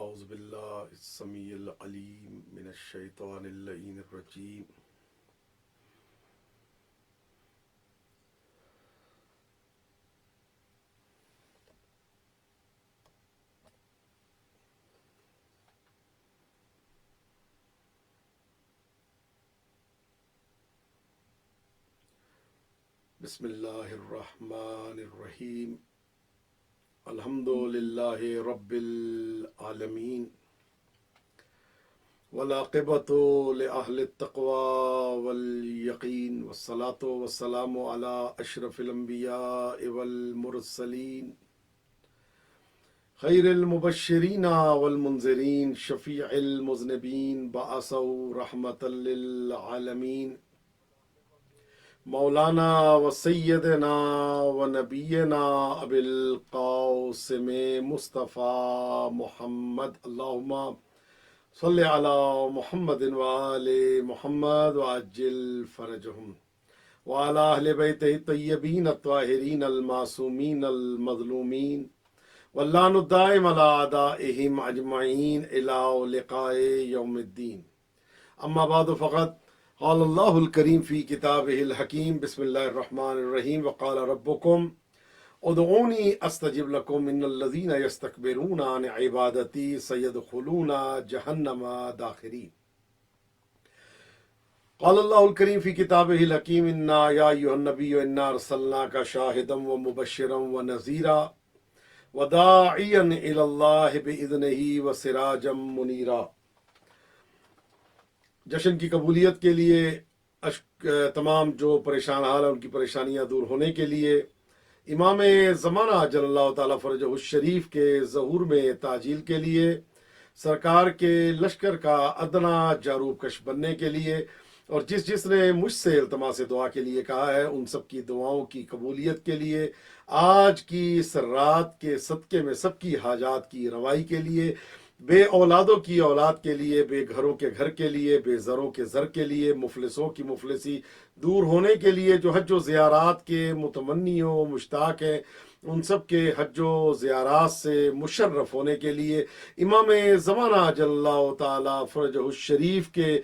اعوذ باللہ السمیع العلیم من الشیطان اللعین الرجیم بسم اللہ الرحمن الرحیم الحمد للہ رب العالمین والعاقبۃ لأہل التقوی والیقین والصلاۃ والسلام علی اشرف الانبیاء والمرسلین خیر المبشرین والمنذرین شفیع المذنبین بعثوا رحمۃ للعالمین مولانا و سیدنا و نبینا ابی القاسم مصطفیٰ محمد اللہم صلی علی محمد و آل محمد وعجل فرجہم وعلی اہل بیتہ الطیبین الطاہرین المعصومین المظلومین واللعن الدائم علی اعدائہم اجمعین الی لقاء یوم الدین اما بعد فقط قال اللہ الکریم فی کتابہ الحکیم بسم اللہ الرحمن الرحیم وقال ربکم ادعونی استجب لکم ان الذین یستکبرون عن عبادتی سیدخلون جہنم داخرین قال اللہ الکریم فی کتابہ الحکیم انا یا ایھا النبی انا ارسلناک شاہدا ومبشرا ونذیرا وداعیا الی اللہ باذنہ وسراجا منیرا۔ جشن کی قبولیت کے لیے تمام جو پریشان حال ہیں ان کی پریشانیاں دور ہونے کے لیے امام زمانہ جل اللہ تعالیٰ فرجہ الشریف کے ظہور میں تعجیل کے لیے سرکار کے لشکر کا ادنا جاروب کش بننے کے لیے اور جس نے مجھ سے التماس دعا کے لیے کہا ہے ان سب کی دعاؤں کی قبولیت کے لیے آج کی اس رات کے صدقے میں سب کی حاجات کی روائی کے لیے بے اولادوں کی اولاد کے لیے بے گھروں کے گھر کے لیے بے زروں کے زر کے لیے مفلسوں کی مفلسی دور ہونے کے لیے جو حج و زیارات کے متمنی و مشتاق ہیں ان سب کے حج و زیارات سے مشرف ہونے کے لیے امام زمانہ جل اللہ تعالیٰ فرجہ الشریف کے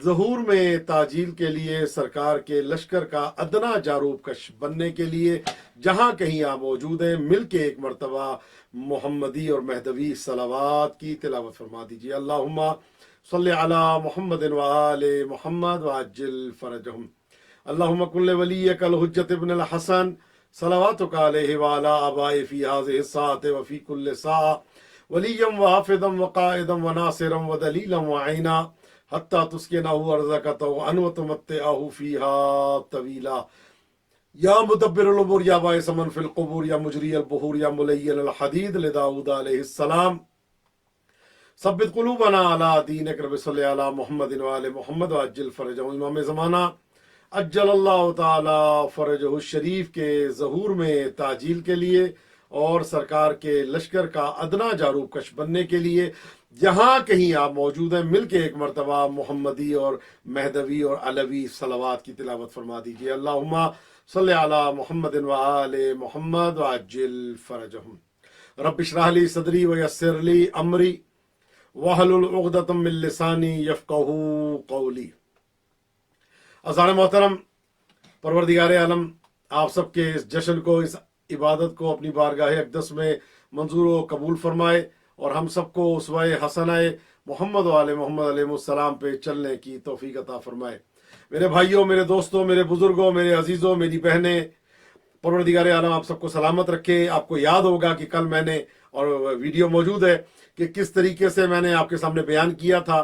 ظہور میں تعجیل کے لیے سرکار کے لشکر کا ادنا جاروب کش بننے کے لیے جہاں کہیں آپ موجود ہیں مل کے ایک مرتبہ محمدی اور مہدوی صلوات کی تلاوت فرما دیجیے۔ اللہم صلی علی محمد و آل محمد وعجل فرجہم۔ اللہم کن ولیک الحجۃ ابن الحسن صلواتک علیہ وعلی آبائہ فی ہذہ الساعۃ وفی کل ساعۃ ولیا وحافظا وقائدا وناصرا ودلیلا وعینا حتی تسکنہ ارضک طوعا وتمتعہ فیہا طویلا۔ یا مدبر الامور یا باعث من فی القبور یا مجری البحور یا ملین الحدید لداؤد علیہ السلام ثبت قلوبنا علی دینک رب صلی علی محمد وآل محمد وعجل فرجہ۔ امام زمانہ عجل اللہ تعالی فرجہ الشریف کے ظہور میں تعجیل کے لیے اور سرکار کے لشکر کا ادنا جاروب کش بننے کے لیے جہاں کہیں آپ موجود ہیں مل کے ایک مرتبہ محمدی اور مہدوی اور علوی صلوات کی تلاوت فرما دیجیے۔ اللہم صلی علی محمد وآل محمد وعجل فرجہم۔ رب اشرح لی صدری ویسر لی امری واحلل عقدۃ من لسانی یفقہوا قولی۔ اذان محترم، پروردگار عالم آپ سب کے اس جشن کو اس عبادت کو اپنی بارگاہ اقدس میں منظور و قبول فرمائے اور ہم سب کو اسوہ حسنہ محمد وآل محمد علیہ السلام پہ چلنے کی توفیق عطا فرمائے۔ میرے بھائیوں، میرے دوستوں، میرے بزرگوں، میرے عزیزوں، میری بہنیں، پروردگار عالم آپ سب کو سلامت رکھے۔ آپ کو یاد ہوگا کہ کل میں نے اور ویڈیو موجود ہے کہ کس طریقے سے میں نے آپ کے سامنے بیان کیا تھا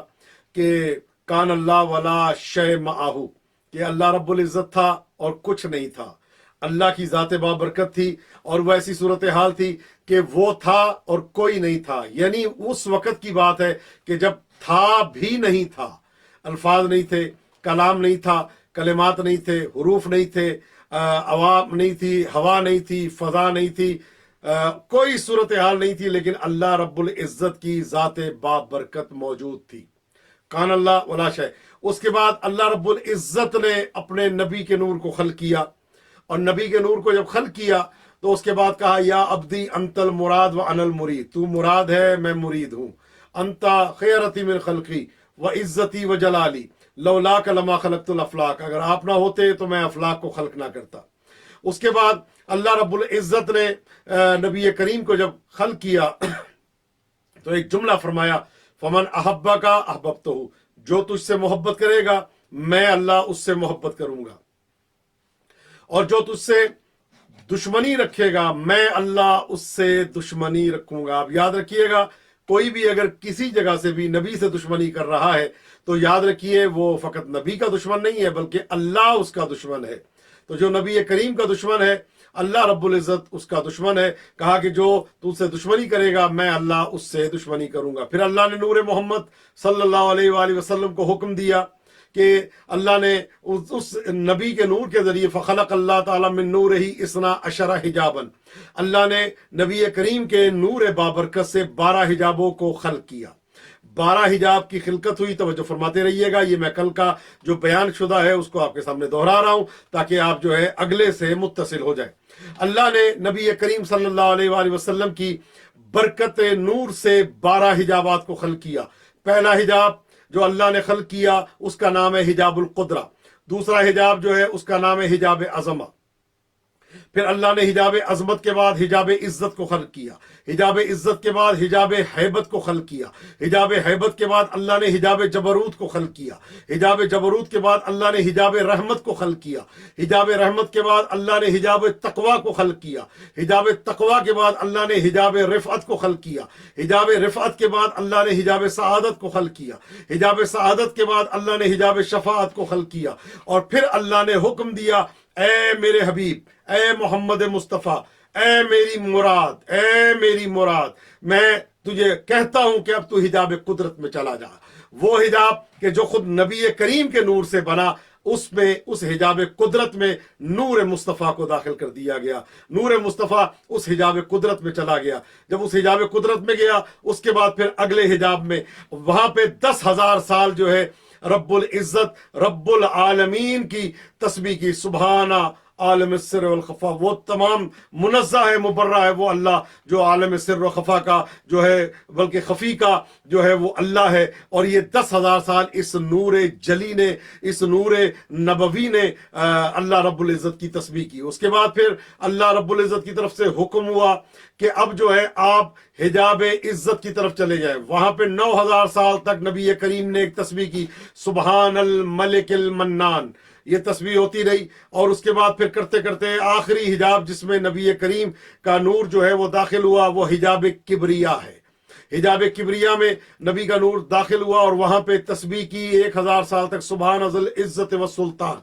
کہ کان اللہ ولا شیء معہ، کہ اللہ رب العزت تھا اور کچھ نہیں تھا۔ اللہ کی ذات بابرکت تھی اور وہ ایسی صورتحال تھی کہ وہ تھا اور کوئی نہیں تھا، یعنی اس وقت کی بات ہے کہ جب تھا بھی نہیں تھا، الفاظ نہیں تھے، کلام نہیں تھا، کلمات نہیں تھے، حروف نہیں تھے، عوام نہیں تھی، ہوا نہیں تھی، فضا نہیں تھی، کوئی صورتحال نہیں تھی، لیکن اللہ رب العزت کی ذات بابرکت موجود تھی۔ کان اللہ ولا شیء۔ اس کے بعد اللہ رب العزت نے اپنے نبی کے نور کو خلق کیا، اور نبی کے نور کو جب خلق کیا تو اس کے بعد کہا یا عبدی انت المراد و انا المرید، تو مراد ہے میں مرید ہوں۔ अंता खैरती मिन खल्की व इज्जती व जलाली लौलाक लमा खलकतुल अफलाक, अगर आप ना होते तो मैं अफलाक को खल्क ना करता। उसके बाद अल्लाह रब्बुल इज्जत ने नबी करीम को जब खल्क किया तो एक जुमला फरमाया, फमन अहब्बा का अहबब्तहू, जो तुझसे मोहब्बत करेगा मैं अल्लाह उससे मोहब्बत करूंगा, और जो तुझसे दुश्मनी रखेगा मैं अल्लाह उससे दुश्मनी रखूंगा। आप याद रखिएगा, कोई भी अगर किसी जगह से भी नबी से दुश्मनी कर रहा है तो याद रखिए वो फकत नबी का दुश्मन नहीं है बल्कि अल्लाह उसका दुश्मन है। तो जो नबी करीम का दुश्मन है अल्लाह रब्बुल इज़्ज़त उसका दुश्मन है। कहा कि जो तुझसे दुश्मनी करेगा मैं अल्लाह उससे दुश्मनी करूंगा। फिर अल्लाह ने नूर मोहम्मद सल्लल्लाहु अलैहि वसल्लम को हुक्म दिया कि अल्लाह ने उस नबी के नूर के जरिए फ़खलक़ अल्लाह ताला मिन नूरिही इस्ना अशरा हिजाबन, अल्लाह ने नबी करीम के नूर बाबरकत से 12 हिजाबों को खल्क किया। 12 हिजाब की खिलकत हुई। तवज्जो फरमाते रहिएगा, ये मैं कल का जो बयान शुदा है उसको आपके सामने दोहरा रहा हूं ताकि आप जो है अगले से मुत्तसिल हो जाए। अल्लाह ने नबी करीम सल्लल्लाहु अलैहि वसल्लम की बरकत नूर से 12 हिजाबात को खल्क किया। पहला हिजाब जो अल्लाह ने खल्क किया उसका नाम है हिजाबुल कुदरा। दूसरा हिजाब जो है उसका नाम है हिजाब अज़मा। फिर अल्लाह ने हिजाब अजमत के बाद हिजाब इज्जत को खल्क किया। हिजाब इज्जत के बाद हिजाब हैबत को खल्क किया। हिजाब हैबत के बाद अल्लाह ने हिजाब जबरूत को खल्क किया। हिजाब जबरूत के बाद अल्लाह ने हिजाब रहमत को खल्क किया। हिजाब रहमत के बाद अल्लाह ने हिजाब तकवा को खल्क किया। हिजाब तकवा के बाद अल्लाह ने हिजाब रिफ़अत को खल्क किया। हिजाब रिफ़अत के बाद अल्लाह ने हिजाब सआदत को खल्क किया। हिजाब सआदत के बाद अल्लाह ने हिजाब शफाअत को खल्क किया। और फिर अल्लाह ने हुक्म दिया, ए मेरे हबीब, ए मोहम्मद मुस्तफ़ा, ए मेरी मुराद, मैं तुझे कहता हूं कि अब तू हिजाब कुदरत में चला जा। वो हिजाब कि जो खुद नबी करीम के नूर से बना, उसमें उस हिजाब कुदरत में नूर मुस्तफ़ा को दाखिल कर दिया गया। नूर मुस्तफ़ा उस हिजाब कुदरत में चला गया। जब उस हिजाब कुदरत में गया उसके बाद फिर अगले हिजाब में वहां पे 10,000 साल जो है रब्बुल इज़्ज़त रब्बुल आलमीन की तस्बीह की, सुबहाना आलम सिर वल खफा, वो तमाम मुनज़्ज़ह है, मुबर्रा है वो अल्लाह जो आलम सिर व खफा का जो है, बल्कि खफी का जो है वो अल्लाह है। और ये 10,000 साल इस नूर जली ने, इस नूर नबवी ने अल्लाह रब्बुल इज़्ज़त की तस्बीह की। उसके बाद फिर अल्लाह रब्बुल इज़्ज़त की तरफ से हुक्म हुआ कि अब जो है आप हिजाब इज्जत की तरफ चले जाए। वहां पे 9,000 साल तक नबी करीम ने एक तस्बीह की, सुबहानल मलिकिल मन्नान, ये तस्बीह होती रही। और उसके बाद फिर करते करते आखिरी हिजाब जिसमें नबी करीम का नूर जो है वो दाखिल हुआ वो हिजाब किबरिया है। हिजाब किबरिया में नबी का नूर दाखिल हुआ और वहां पे तस्बीह की 1,000 साल तक, सुबहान अज़ल इज्जत व सुल्तान।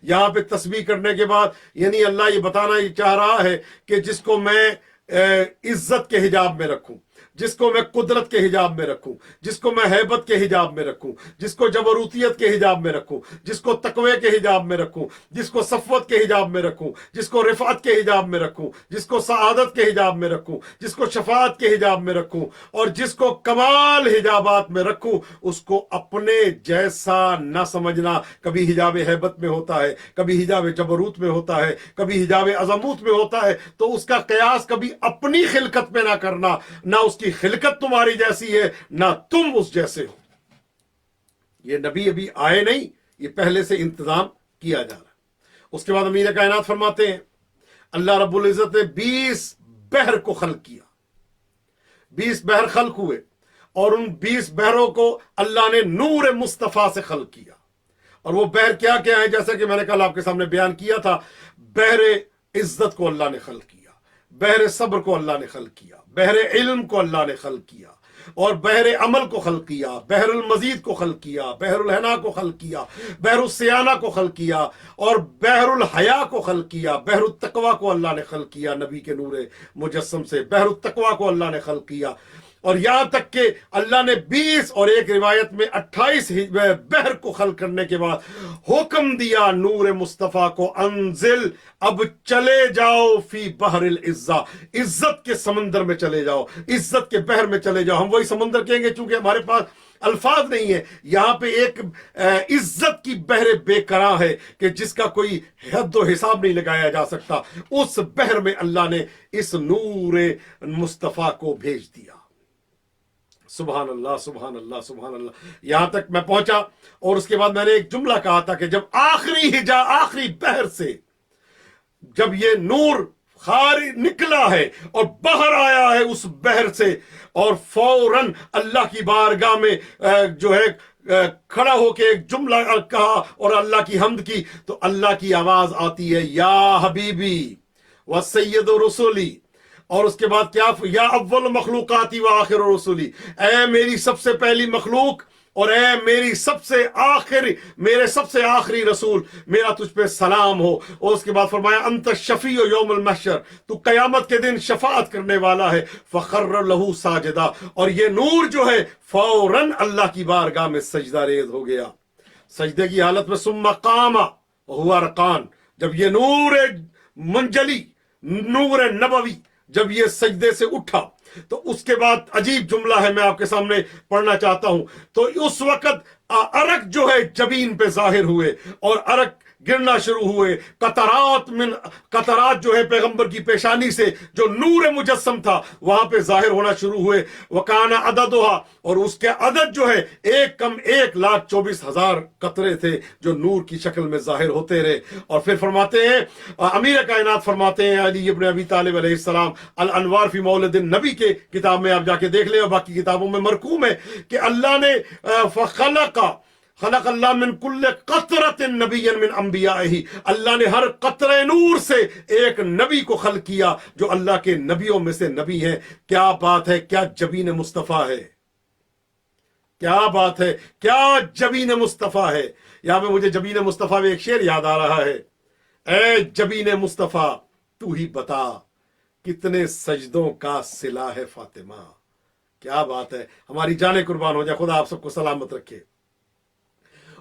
यहां पे तस्बीह करने के बाद यानी अल्लाह ये बताना चाह रहा है कि जिसको मैं इज्जत के हिजाब में रखूं, जिसको मैं कुदरत के हिजाब में रखूं, जिसको मैं हैबत के हिजाब में रखूं, जिसको जबरूतियत के हिजाब में रखूं, जिसको तकवे के हिजाब में रखूं, जिसको सफ़वत के हिजाब में रखूं, जिसको रिफ़अत के हिजाब में रखूं, जिसको सआदत के हिजाब में रखूं, जिसको शफाअत के हिजाब में रखूं, और जिसको कमाल हिजाबात में रखूं, उसको अपने जैसा न समझना। कभी हिजाब हैबत में होता है, कभी हिजाब जबरूत में होता है, कभी हिजाब अज़मूत में होता है, तो उसका कयास कभी अपनी खिलकत में ना करना, ना उसकी खिलकत तुम्हारी जैसी है ना तुम उस जैसे हो। ये नबी अभी आए नहीं, ये पहले से इंतजाम किया जा रहा है। उसके बाद अमीर कायनात फरमाते हैं अल्लाह रब्बुल इज़्ज़त ने 20 बहर को खल्क किया। 20 बहर खल्क हुए और उन 20 बहरों को अल्लाह ने नूर मुस्तफ़ा से खल्क किया। और वो बहर क्या क्या है, जैसा कि मैंने कल आपके सामने बयान किया था, बहर इज्जत को अल्लाह ने खल्क किया, बहर सब्र को अल्लाह ने खल्क किया, बहर इल्म को अल्लाह ने खल्क किया, और बहर अमल को खल्क किया, बहरुल मजीद को खल्क किया, बहरुल हना को खल्क किया, बहरुल सियाना को खल्क किया, और बहरुल हया को खल्क किया, बहरुल तकवा को अल्लाह ने खल्क किया। नबी के नूर मुजस्सम से बहरुल तकवा को अल्लाह ने खल्क किया। और यहां तक कि अल्लाह ने 20 और एक रिवायत में 28 बहर को खल्क करने के बाद हुक्म दिया नूर मुस्तफ़ा को, अंजिल, अब चले जाओ फी बहरिल इज्जा, इज्जत के समंदर में चले जाओ, इज्जत के बहर में चले जाओ। हम वही समंदर कहेंगे चूंकि हमारे पास अल्फाज नहीं है। यहां पे एक इज्जत की बहर बेकरार है कि जिसका कोई हद व हिसाब नहीं लगाया जा सकता। उस बहर में अल्लाह ने इस नूर मुस्तफ़ा को भेज दिया। सुबहान अल्लाह, सुबहान अल्लाह, सुबहान अल्लाह। यहां तक मैं पहुंचा और उसके बाद मैंने एक जुमला कहा था कि जब आखिरी बहर से जब ये नूर खारिज निकला है और बाहर आया है उस बहर से, और फौरन अल्लाह की बारगाह में जो है खड़ा होके एक जुमला कहा और अल्लाह की हम्द की, तो अल्लाह की आवाज आती है, या हबीबी व सैयद रसूली। और उसके बाद क्या, या अव्वल मखलूकाती व आखिर रसूली, ऐ मेरी सबसे पहली मखलूक और ऐ मेरी मेरे सबसे आखिरी रसूल, मेरा तुझ पे सलाम हो। और उसके बाद फरमाया, अंत शफी यौमुल महशर, तू कयामत के दिन शफाअत करने वाला है। फखर्र लहू साजिदा, और ये नूर जो है फौरन अल्लाह की बारगाह में सजदा रेज हो गया, सजदे की हालत में। सुम्मा कामा हुआ रकान, जब ये नूर मुंजली, नूर नबवी जब ये सजदे से उठा, तो उसके बाद अजीब जुमला है, मैं आपके सामने पढ़ना चाहता हूं। तो उस वक्त अरक जो है जबीन पे जाहिर हुए और अरक गिरना शुरू हुए, कतरात जो है पैगंबर की पेशानी से जो नूर मुजस्सम था वहां पे जाहिर होना शुरू हुए। वकाना अददुहा, और उसके अदद जो है 1,24,000 कतरे थे जो नूर की शक्ल में जाहिर होते रहे। और फिर फरमाते हैं, अमीर कायनात फरमाते हैं, अली इब्न अबी तालिब अलैहिस्सलाम, अल अनवार फी मौलिदिन नबी के किताब में आप जाके देख ले, और बाकी किताबों में मरकूम है कि अल्लाह ने खलक अल्लाह मिन कुल्ले कतरतिन नबिय्यन मिन अंबियाही, अल्लाह ने हर कतरे नूर से एक नबी को खल्क किया जो अल्लाह के नबियों में से नबी है। क्या बात है, क्या जबीन मुस्तफा है, क्या बात है, क्या जबीन मुस्तफा है। यहां पे मुझे जबीन मुस्तफा में एक शेर याद आ रहा है, ऐ जबीन मुस्तफा तू ही बता, कितने सजदों का सिला है फातिमा। क्या बात है, हमारी जाने कुर्बान हो जाए, खुदा आप सबको सलामत रखे।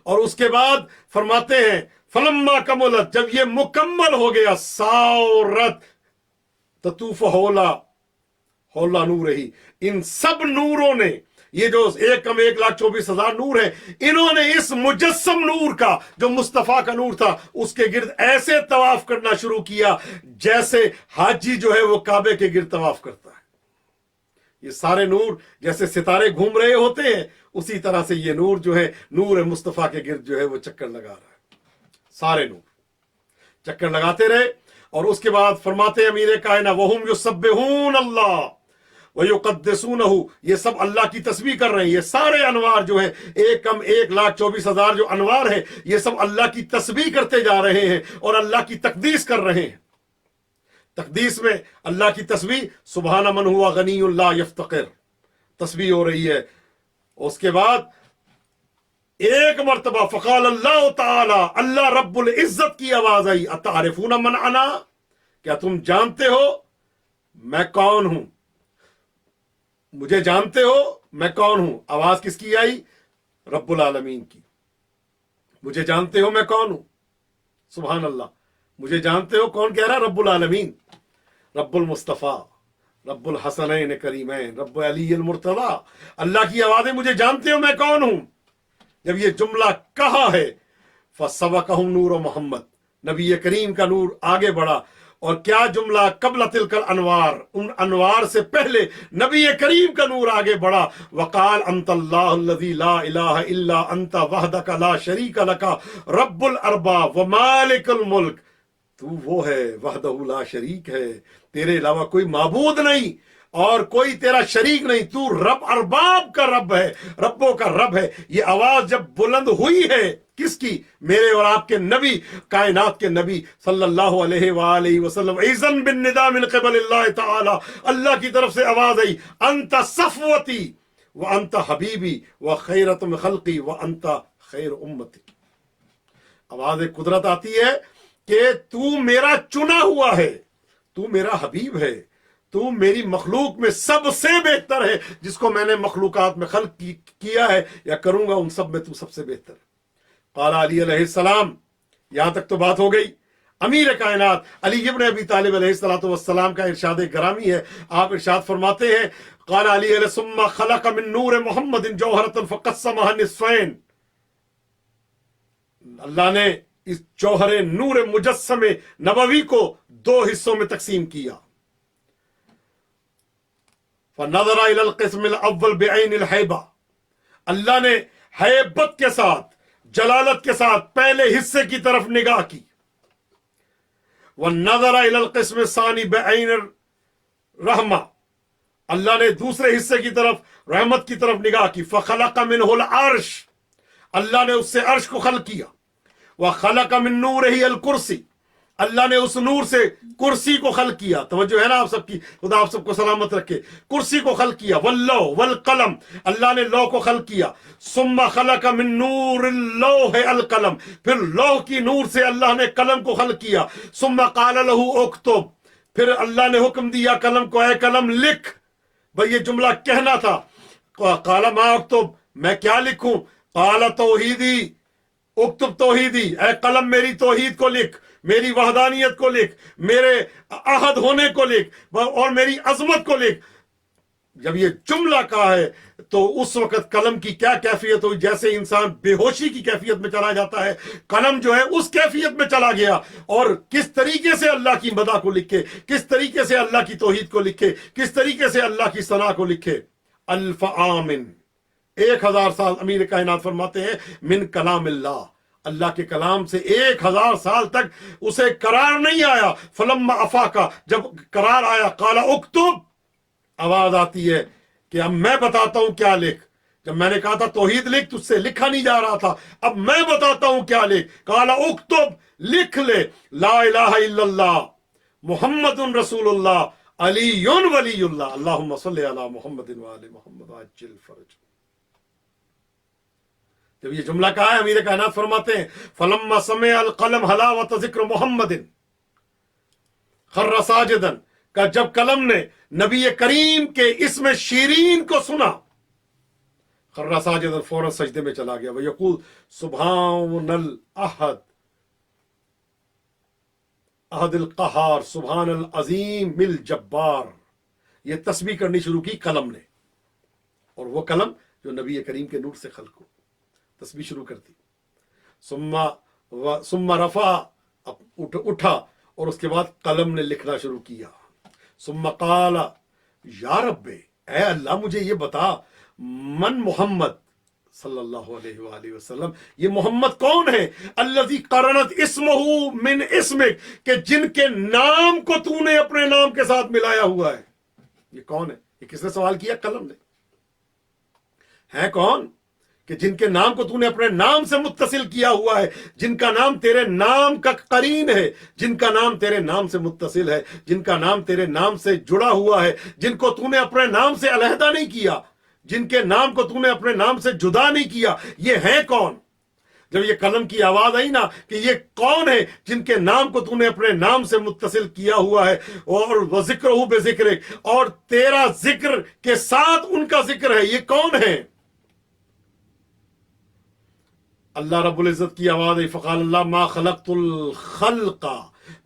और उसके बाद फरमाते हैं, फलम्मा कमुलत, जब ये मुकम्मल हो गया, सारत ततूफ हौला नूर ही, इन सब नूरों ने, ये जो 1,24,000 नूर है, इन्होंने इस मुजस्सम नूर का, जो मुस्तफा का नूर था, उसके गिर्द ऐसे तवाफ करना शुरू किया जैसे हाजी जो है वो काबे के गिर्द तवाफ करता है। ये सारे नूर जैसे सितारे घूम रहे होते हैं, उसी तरह से ये नूर जो है, नूर मुस्तफा के गिर्द जो है वो चक्कर लगा रहा है। सारे नूर चक्कर लगाते रहे। और उसके बाद फरमाते हैं अमीर कायना, वहुम युसब्बिहून अल्लाह व युक़द्दिसूनहु, ये सब अल्लाह की तस्बीह कर रहे हैं। ये सारे अनवार जो है, 1,24,000 जो अनवार है, ये सब अल्लाह की तस्बीह करते जा रहे हैं और अल्लाह की तकदीस कर रहे हैं। तकदीस में अल्लाह की तस्बीह, सुबहान मन हुआ गनीयुन ला यफ्तकिर, तस्बीह हो रही है। उसके बाद एक मर्तबा फ़क़ाल अल्लाह ताला, अल्लाह रब्बुल इज्जत की आवाज आई, अतारिफून मन अना, क्या तुम जानते हो मैं कौन हूं, मुझे जानते हो मैं कौन हूं। आवाज किसकी आई? रब्बुल आलमीन की। मुझे जानते हो मैं कौन हूं, सुभान अल्लाह, मुझे जानते हो, कौन कह रहा? रब्बुल आलमीन, रब्बुल मुस्तफ़ा, रब्बुल हसनैन करीमैन, रब्बुल अलील मुर्तज़ा। अल्लाह की आवाज़ें, मुझे जानते हो मैं कौन हूं। जब ये जुमला कहा है, फसबकहुम नूर मोहम्मद, नबी करीम का नूर आगे बढ़ा। और क्या जुमला, कबल तिलकल अनवार, उन अनवार से पहले नबी करीम का नूर आगे बढ़ा। वकाल अंतल्लाहुल्लज़ी ला इलाहा इल्ला अंता वहदका ला शरीका लका रब्बुल अरबाब व मालिकुल मुल्क, तू वो है वहदहु ला शरीक है, तेरे अलावा कोई माबूद नहीं और कोई तेरा शरीक नहीं, तू रब, अरबाब का रब है, रब्बों का रब है। ये आवाज जब बुलंद हुई है, किसकी? मेरे और आपके नबी, कायनात के नबी सल्लल्लाहु अलैहि वसल्लम, इज़न बिन निदा मिन क़िबलिल्लाह ताला, अल्लाह की तरफ से आवाज आई, अंत सफ़वती व अंत हबीबी व खैरत में खल्की व अंत खैर उम्मती। आवाज कुदरत आती है कि तू मेरा चुना हुआ है, तू मेरा हबीब है, तू मेरी मखलूक में सबसे बेहतर है, जिसको मैंने मखलूकात में खल्क किया है या करूंगा, उन सब में तू सबसे बेहतर। क़ाला अली अलैहिस्सलाम, यहां तक तो बात हो गई। अमीर कायनात अली इब्न अबी तालिब अलैहिस्सलातु वस्सलाम का इरशाद ग्रामी है। आप इरशाद फरमाते हैं, क़ाला अली सुम्मा खलक़ मिन नूर मुहम्मदिन जौहरतन फ़क़स्समहा निस्फ़ैन, अल्लाह ने इस जौहर नूर मुजस्सम नबवी को दो हिस्सों में तकसीम किया। فنظر الى القسم الاول بعین الحیبہ، اللہ نے ہیبت کے ساتھ، جلالت کے ساتھ پہلے حصے کی طرف نگاہ کی. ونظر الى القسم الثانی بعین الرحمہ، اللہ نے دوسرے حصے کی طرف رحمت کی طرف نگاہ کی. فخلق منہ العرش، اللہ نے اس سے عرش کو خلق کیا. وخلق من نورہ الکرسی، اللہ نے اس نور سے کرسی کو خلق کیا. توجہ ہے نا آپ سب کی، خدا آپ سب کو سلامت رکھے. کرسی کو خلق کیا. واللوح والقلم، اللہ نے لوح کو خلق کیا. ثم خلق من نور اللوح القلم، پھر لوح کی نور سے اللہ نے قلم کو خلق کیا. ثم قال له اکتب، پھر اللہ نے حکم دیا قلم کو، اے قلم لکھ. بھئی یہ جملہ کہنا تھا. قال ما اکتب، میں کیا لکھوں؟ قال توحیدی، اکتب توحیدی، اے قلم میری توحید کو لکھ، میری وحدانیت کو لکھ، میرے احد ہونے کو لکھ اور میری عظمت کو لکھ. جب یہ جملہ کہا ہے تو اس وقت قلم کی کیا کیفیت ہوئی؟ جیسے انسان بے ہوشی کی کیفیت میں چلا جاتا ہے، قلم جو ہے اس کیفیت میں چلا گیا. اور کس طریقے سے اللہ کی مدح کو لکھے، کس طریقے سے اللہ کی توحید کو لکھے، کس طریقے سے اللہ کی ثنا کو لکھے. الف عامن، 1000 سال امیر کائنات فرماتے ہیں من کلام اللہ، اللہ کے کلام سے 1000 سال تک اسے قرار نہیں آیا. فلما افاقا، جب قرار آیا، قال اکتب، آواز آتی ہے کہ اب میں بتاتا ہوں کیا لکھ. جب میں نے کہا تھا توحید لکھ، تجھ سے لکھا نہیں جا رہا تھا، اب میں بتاتا ہوں کیا لکھ. قال اکتب، لکھ لے، لا الہ الا اللہ محمد رسول اللہ علی ولی اللہ اللہم صلی علی محمد وآل محمد عجل فرج. جب یہ جملہ کہا ہے امیر کائنات فرماتے ہیں فلما سمع القلم حلاوت ذکر محمد خر ساجدا، کہ جب قلم نے نبی کریم کے اسم شیرین کو سنا، خر ساجدا، فوراً سجدے میں چلا گیا. ویقول سبحان الاحد احد القہار سبحان العظیم الجبار. یہ تسبیح کرنی شروع کی قلم نے، اور وہ قلم جو نبی کریم کے نور سے خلق ہو، تسبیح شروع کر دی. ثم رفع، اٹھا، اور اس کے بعد قلم نے لکھنا شروع کیا. ثم قال یا رب، اے اللہ مجھے یہ بتا، من محمد صلی اللہ علیہ وآلہ وسلم، یہ محمد کون ہے؟ الذی قرنت اسمہ من اسمک، کہ جن کے نام کو تو نے اپنے نام کے ساتھ ملایا ہوا ہے. یہ کون ہے؟ یہ کس نے سوال کیا؟ قلم نے. ہے کون کہ جن کے نام کو تو نے اپنے نام سے متصل کیا ہوا ہے، جن کا نام تیرے نام کا قرین ہے، جن کا نام تیرے نام سے متصل ہے، جن کا نام تیرے نام سے جڑا ہوا ہے، جن کو تو نے اپنے نام سے علیحدہ نہیں کیا، جن کے نام کو تو نے اپنے نام سے جدا نہیں کیا. یہ ہیں کون؟ جب یہ قلم کی آواز آئی نا کہ یہ کون ہے جن کے نام کو تو نے اپنے نام سے متصل کیا ہوا ہے، اور وہ ذکر ہو بے ذکر، اور تیرا ذکر کے ساتھ ان کا ذکر ہے، یہ کون ہے؟ اللہ رب العزت کی آواز ہے فقال اللہ ما خلقت الخلق،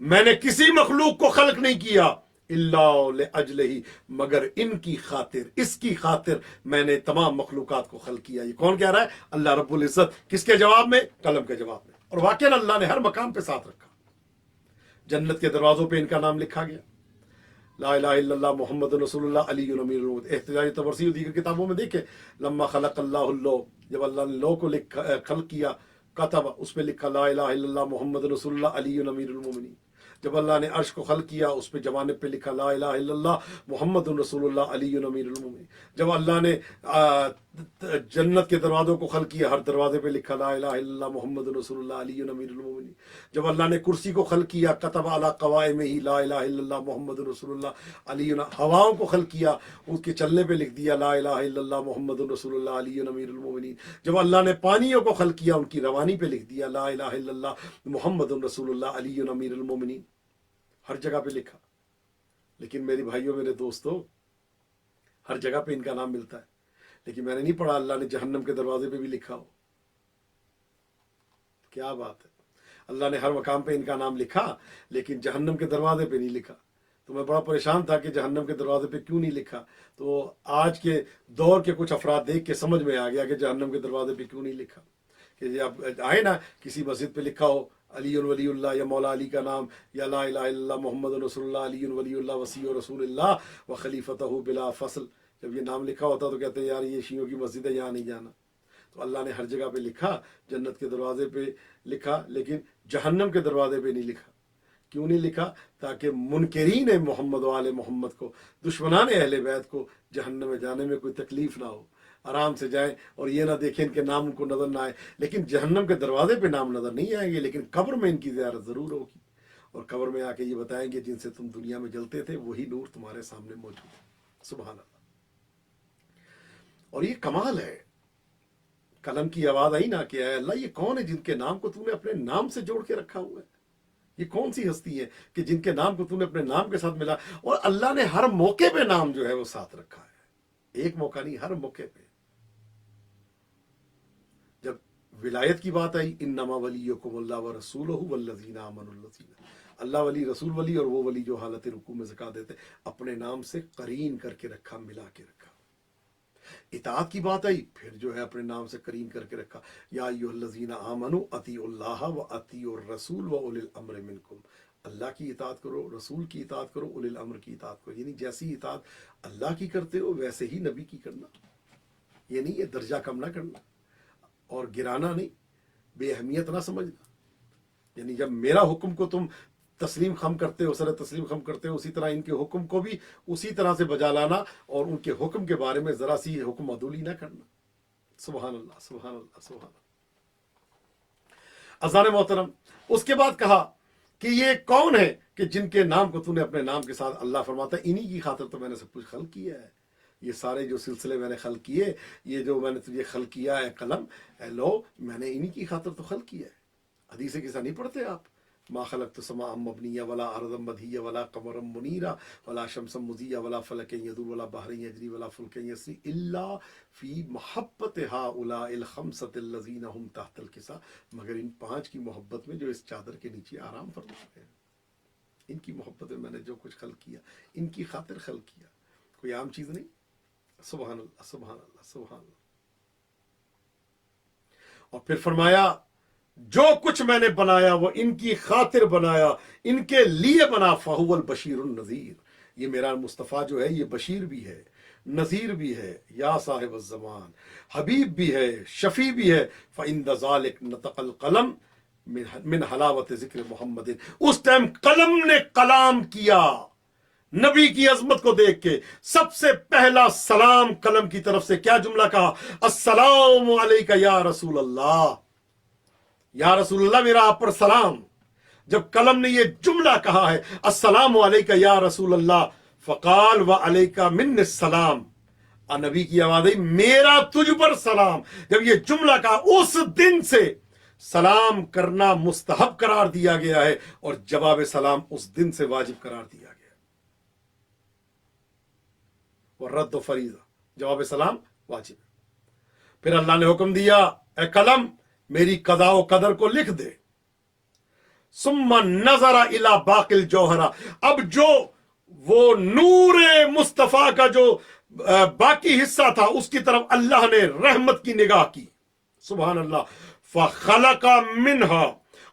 میں نے کسی مخلوق کو خلق نہیں کیا الا لاجلہ، مگر ان کی خاطر، اس کی خاطر میں نے تمام مخلوقات کو خلق کیا. یہ کون کہہ رہا ہے؟ اللہ رب العزت. کس کے جواب میں؟ قلم کے جواب میں. اور واقعا اللہ نے ہر مقام پہ ساتھ رکھا. جنت کے دروازوں پہ ان کا نام لکھا گیا، لا الہ الا اللہ محمد رسول اللہ علی امیر المومنین. احتجاجی تبرسی و دیگر کتابوں میں دیکھیں لما خلق اللہ اللوح، جب اللہ نے لوح کو خلق کیا، کتب، اس پہ لکھا لا الہ الا اللہ محمد رسول اللہ علی امیر المومنین. جب اللہ نے عرش کو خلق کیا، اس پہ جوانب پہ لکھا لا الہ الا اللہ محمد رسول اللہ علی امیر المومنین. جب اللہ نے جنت کے دروازوں کو خلق کیا، ہر دروازے پہ لکھا لا الہ الا اللہ محمد رسول اللہ علی امیر المومنین. جب اللہ نے کرسی کو خلق کیا، کتب علی قوائمہ لا الہ الا اللہ محمد رسول اللہ علی. ہواؤں کو خلق کیا، اس کے چلنے پہ لکھ دیا لا الہ الا اللہ محمد رسول اللہ علی امیر المومنین. جب اللہ نے پانیوں کو خلق کیا، ان کی روانی پہ لکھ دیا لا الہ الا اللہ محمد رسول اللہ علی امیر المومنین. ہر جگہ پہ لکھا. لیکن میری بھائیوں، میرے دوستوں، ہر جگہ پہ ان کا نام ملتا ہے، لیکن میں نے نہیں پڑھا اللہ نے جہنم کے دروازے پہ بھی لکھا ہو. کیا بات ہے! اللہ نے ہر مقام پہ ان کا نام لکھا، لیکن جہنم کے دروازے پہ نہیں لکھا. تو میں بڑا پریشان تھا کہ جہنم کے دروازے پہ کیوں نہیں لکھا. تو آج کے دور کے کچھ افراد دیکھ کے سمجھ میں آ گیا کہ جہنم کے دروازے پہ کیوں نہیں لکھا. کہ اب آئے نا کسی مسجد پہ لکھا ہو علی ولی اللہ، یا مولا علی کا نام، یا لا الہ الا اللہ محمد رسول اللہ علی ولی اللہ وسیع رسول اللہ و خلیفتہ بلا فصل. جب یہ نام لکھا ہوتا تو کہتے ہیں یار یہ شیعوں کی مسجد ہے، یہاں نہیں جانا. تو اللہ نے ہر جگہ پہ لکھا، جنت کے دروازے پہ لکھا، لیکن جہنم کے دروازے پہ نہیں لکھا. کیوں نہیں لکھا؟ تاکہ منکرین محمد و آل محمد کو، دشمنان اہل بیت کو جہنم میں جانے میں کوئی تکلیف نہ ہو، آرام سے جائیں اور یہ نہ دیکھیں ان کے نام ان کو نظر نہ آئے. لیکن جہنم کے دروازے پہ نام نظر نہیں آئیں گے، لیکن قبر میں ان کی زیارت ضرور ہوگی، اور قبر میں آ کے یہ بتائیں گے جن سے تم دنیا میں جلتے تھے وہی نور تمہارے سامنے موجود ہے. سبحان اللہ. اور یہ کمال ہے، قلم کی آواز آئی نا کہ اے اللہ یہ کون ہے جن کے نام کو تو نے اپنے نام سے جوڑ کے رکھا ہوا ہے؟ یہ کون سی ہستی ہے کہ جن کے نام کو تو نے اپنے نام کے ساتھ ملا؟ اور اللہ نے ہر موقع پہ نام جو ہے وہ ساتھ رکھا ہے، ایک موقع نہیں، ہر موقع پہ. جب ولایت کی بات آئی، انما ولیکم اللہ ورسولہ والذین آمنوا الذین، اللہ ولی، رسول ولی، اور وہ ولی جو حالت رکوع میں زکوٰۃ دیتے، اپنے نام سے قرین کر کے رکھا، ملا کے رکھا. اطاعت کی بات آئی، پھر جو ہے اپنے نام سے قرین کر کے رکھا، یا ایھا الذین آمنوا اطیعوا اللہ واطیعوا الرسول واولی الامر منکم. اللہ کی اطاعت کرو، رسول کی اطاعت کرو، اولی الامر کی اطاعت کرو. یعنی جیسی اطاعت اللہ کی کرتے ہو ویسے ہی نبی کی کرنا. یہ نہیں یہ درجہ کم نہ کرنا اور گرانا نہیں، بے اہمیت نہ سمجھنا. یعنی جب میرا حکم کو تم تسلیم خم کرتے ہو، سر تسلیم خم کرتے ہو، اسی طرح ان کے حکم کو بھی اسی طرح سے بجا لانا، اور ان کے حکم کے بارے میں ذرا سی حکم عدولی نہ کرنا. سبحان اللہ، سبحان اللہ، سبحان اللہ. اذان محترم، اس کے بعد کہا کہ یہ کون ہے کہ جن کے نام کو تو نے اپنے نام کے ساتھ، اللہ فرماتا ہے انہی کی خاطر تو میں نے سب کچھ خلق کیا ہے. یہ سارے جو سلسلے میں نے خلق کیے، یہ جو میں نے تجھے خلق کیا ہے قلم، اے لو، میں نے انہی کی خاطر تو خلق کیا ہے. حدیث قصہ نہیں پڑھتے آپ؟ ما خلقت السماء مبنیہ ولا ارضا مدحیہ ولا قمرا منیرا ولا شمسا مضیہ ولا فلکا یدور ولا بحر یجری ولا فلک یسری الا فی محبت ہؤلاء الخمسۃ الذین هم تحت الکساء، مگر ان 5 کی محبت میں جو اس چادر کے نیچے آرام فرما رہے ہیں. ان کی محبت میں میں نے جو کچھ خلق کیا، ان کی خاطر خلق کیا، کوئی عام چیز نہیں. سبحان اللہ، سبحان اللہ، سبحان اللہ. اور پھر فرمایا جو کچھ میں نے بنایا وہ ان کی خاطر بنایا، ان کے لیے بنا. فہو البشیر النذیر، یہ میرا مصطفیٰ جو ہے یہ بشیر بھی ہے، نذیر بھی ہے، یا صاحب الزمان، حبیب بھی ہے، شفیع بھی ہے. فَإِنَّ ذَلِكَ نَطَقَ الْقَلَمُ من حلاوت ذکر محمد. اس ٹائم قلم نے کلام کیا نبی کی عظمت کو دیکھ کے. سب سے پہلا سلام قلم کی طرف سے کیا جملہ کہا؟ السلام علیکہ یا رسول اللہ، یا رسول اللہ میرا آپ پر سلام. جب قلم نے یہ جملہ کہا ہے السلام علیکہ یا رسول اللہ، فقال وعلیکہ من السلام، نبی کی آواز ہے میرا تجھ پر سلام. جب یہ جملہ کہا اس دن سے سلام کرنا مستحب قرار دیا گیا ہے، اور جواب سلام اس دن سے واجب قرار دیا گیا. اور رد و فریضہ، جواب سلام واجب. پھر اللہ نے حکم دیا اے قلم میری قضاء و قدر کو لکھ دے. ثم نظر الی باقی الجوہرہ، اب جو وہ نور مصطفیٰ کا جو باقی حصہ تھا اس کی طرف اللہ نے رحمت کی نگاہ کی. سبحان اللہ. فخلق منہا،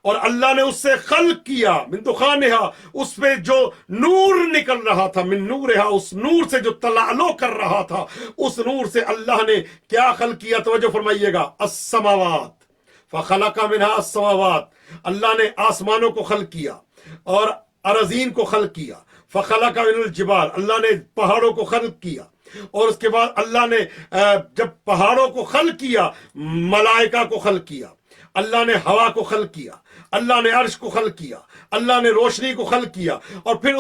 اور اللہ نے اس سے خلق کیا، من دخانہا، اس پہ جو نور نکل رہا تھا، من نورہا، اس نور سے جو تلالو کر رہا تھا، اس نور سے اللہ نے کیا خلق کیا؟ توجہ فرمائیے گا. السماوات، فخلق منہا السماوات، اللہ نے آسمانوں کو خلق کیا اور ارضین کو خلق کیا. فخلق من الجبال، اللہ نے پہاڑوں کو خلق کیا. اور اس کے بعد اللہ نے جب پہاڑوں کو خلق کیا، ملائکہ کو خلق کیا، اللہ نے ہوا کو خلق کیا، اللہ نے عرش کو خلق کیا، اللہ نے روشنی کو خلق کیا، اور پھر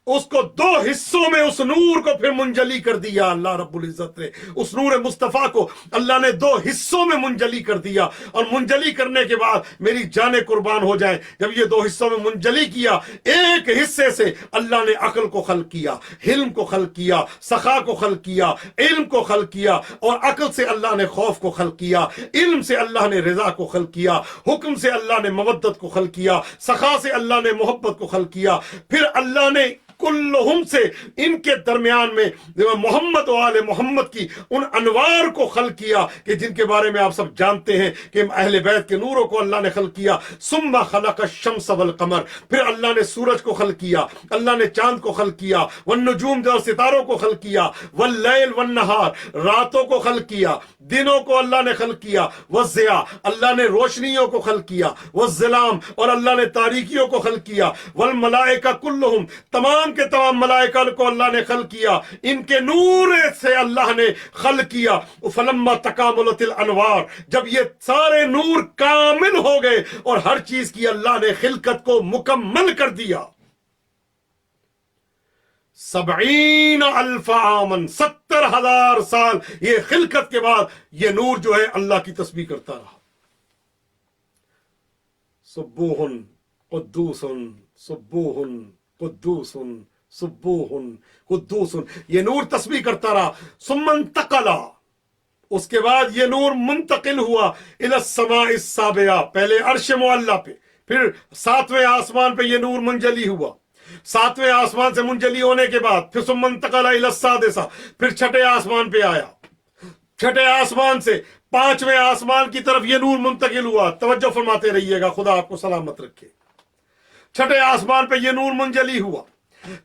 اس کو 2 حصوں میں اس نور کو پھر منجلی کر دیا. اللہ رب العزت نے اس نور مصطفیٰ کو اللہ نے 2 حصوں میں منجلی کر دیا. اور منجلی کرنے کے بعد میری جانیں قربان ہو جائیں، جب یہ 2 حصوں میں منجلی کیا، ایک حصے سے اللہ نے عقل کو خلق کیا، حلم کو خلق کیا، سخا کو خلق کیا، علم کو خلق کیا، اور عقل سے اللہ نے خوف کو خلق کیا، علم سے اللہ نے رضا کو خلق کیا، حکم سے اللہ نے مودت کو خلق کیا، سخا سے اللہ نے محبت کو خلق کیا. پھر اللہ نے कुल्लुहुम से इनके दरमियान में मोहम्मद व आले मोहम्मद की उन अनवार को खल किया कि जिनके बारे में आप सब जानते हैं कि अहले बैत के नूरों को अल्लाह ने खल किया। सुम्मा खलक शम्स वल कमर, फिर अल्लाह ने सूरज को खल किया, अल्लाह ने चांद को खल किया, वन नुजूम और सितारों को खल किया, वल लैल वन नहार रातों को खल किया, दिनों को अल्लाह ने खल किया, वज़िया अल्लाह ने रोशनियों को खल किया, वज़्ज़लाम और अल्लाह ने तारीकियों को खल किया, वल मलाइका कुल्लुहुम तमाम के तमाम मलाइका को अल्लाह ने खल किया, इनके नूर से अल्लाह ने खल किया। फलम्मा तकामुलतिल अनवार, जब ये सारे नूर कामिल हो गए और हर चीज की अल्लाह ने खिलकत को मुकम्मल कर दिया, 70,000 आमन 70,000 साल ये खिलकत के बाद ये नूर जो है अल्लाह की तस्बीह करता रहा। सुब्बूहुन कुद्दूसुन सुब्बूहुन कुद्दूसुन सुब्बूहुन कुद्दूसुन, ये नूर तस्बीह करता रहा। सुम्मन तकला, उसके बाद ये नूर मुंतकिल हुआ इला समाइस साबिया, पहले अर्श मुअल्ला पे, फिर 7वें आसमान पे ये नूर मुंजली हुआ। 7वें आसमान से मुंजली होने के बाद फिर सुम्मन तकला इला सादिसा, फिर 6ठे आसमान पे आया, 6ठे आसमान से 5वें आसमान की तरफ ये नूर मुंतकिल हुआ। तवज्जो फरमाते रहिएगा, खुदा आपको सलामत रखे। 6ठे आसमान पे ये नूर मुंजली हुआ।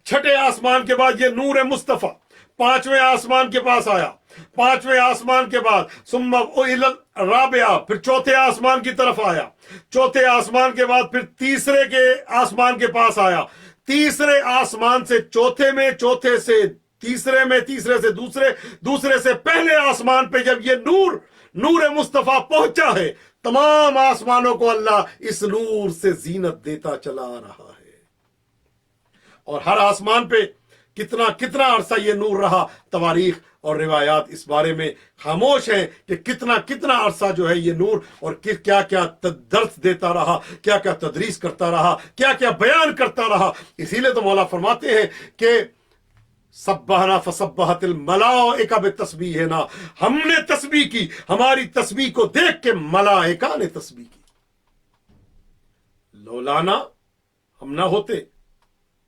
6ठे आसमान के बाद ये नूर मुस्तफा 5वें आसमान के पास आया। 5वें आसमान के बाद सुम्मा राबिया, फिर 4थे आसमान की तरफ आया। 4थे आसमान के बाद फिर 3रे के आसमान के पास आया। 3रे आसमान से 4थे में, 4थे से 3रे में, 3रे से दूसरे, दूसरे से पहले आसमान पे जब ये नूर मुस्तफा पहुंचा है, तमाम आसमानों को अल्लाह इस नूर से जीनत देता चला रहा है। और हर आसमान पे कितना कितना अरसा ये नूर रहा, तवारीख और रिवायात इस बारे में खामोश है कि कितना कितना अरसा जो है ये नूर और क्या क्या दर्स देता रहा, क्या क्या तदरीस करता रहा, क्या क्या बयान करता रहा। इसीलिए तो मौला फरमाते हैं कि सब्बहना फसब्बहतिल मलाइका बितस्बीह है ना, हमने तस्बीह की, हमारी तस्बीह को देख के मलाइका ने तस्बीह की। लौलाना हम ना होते,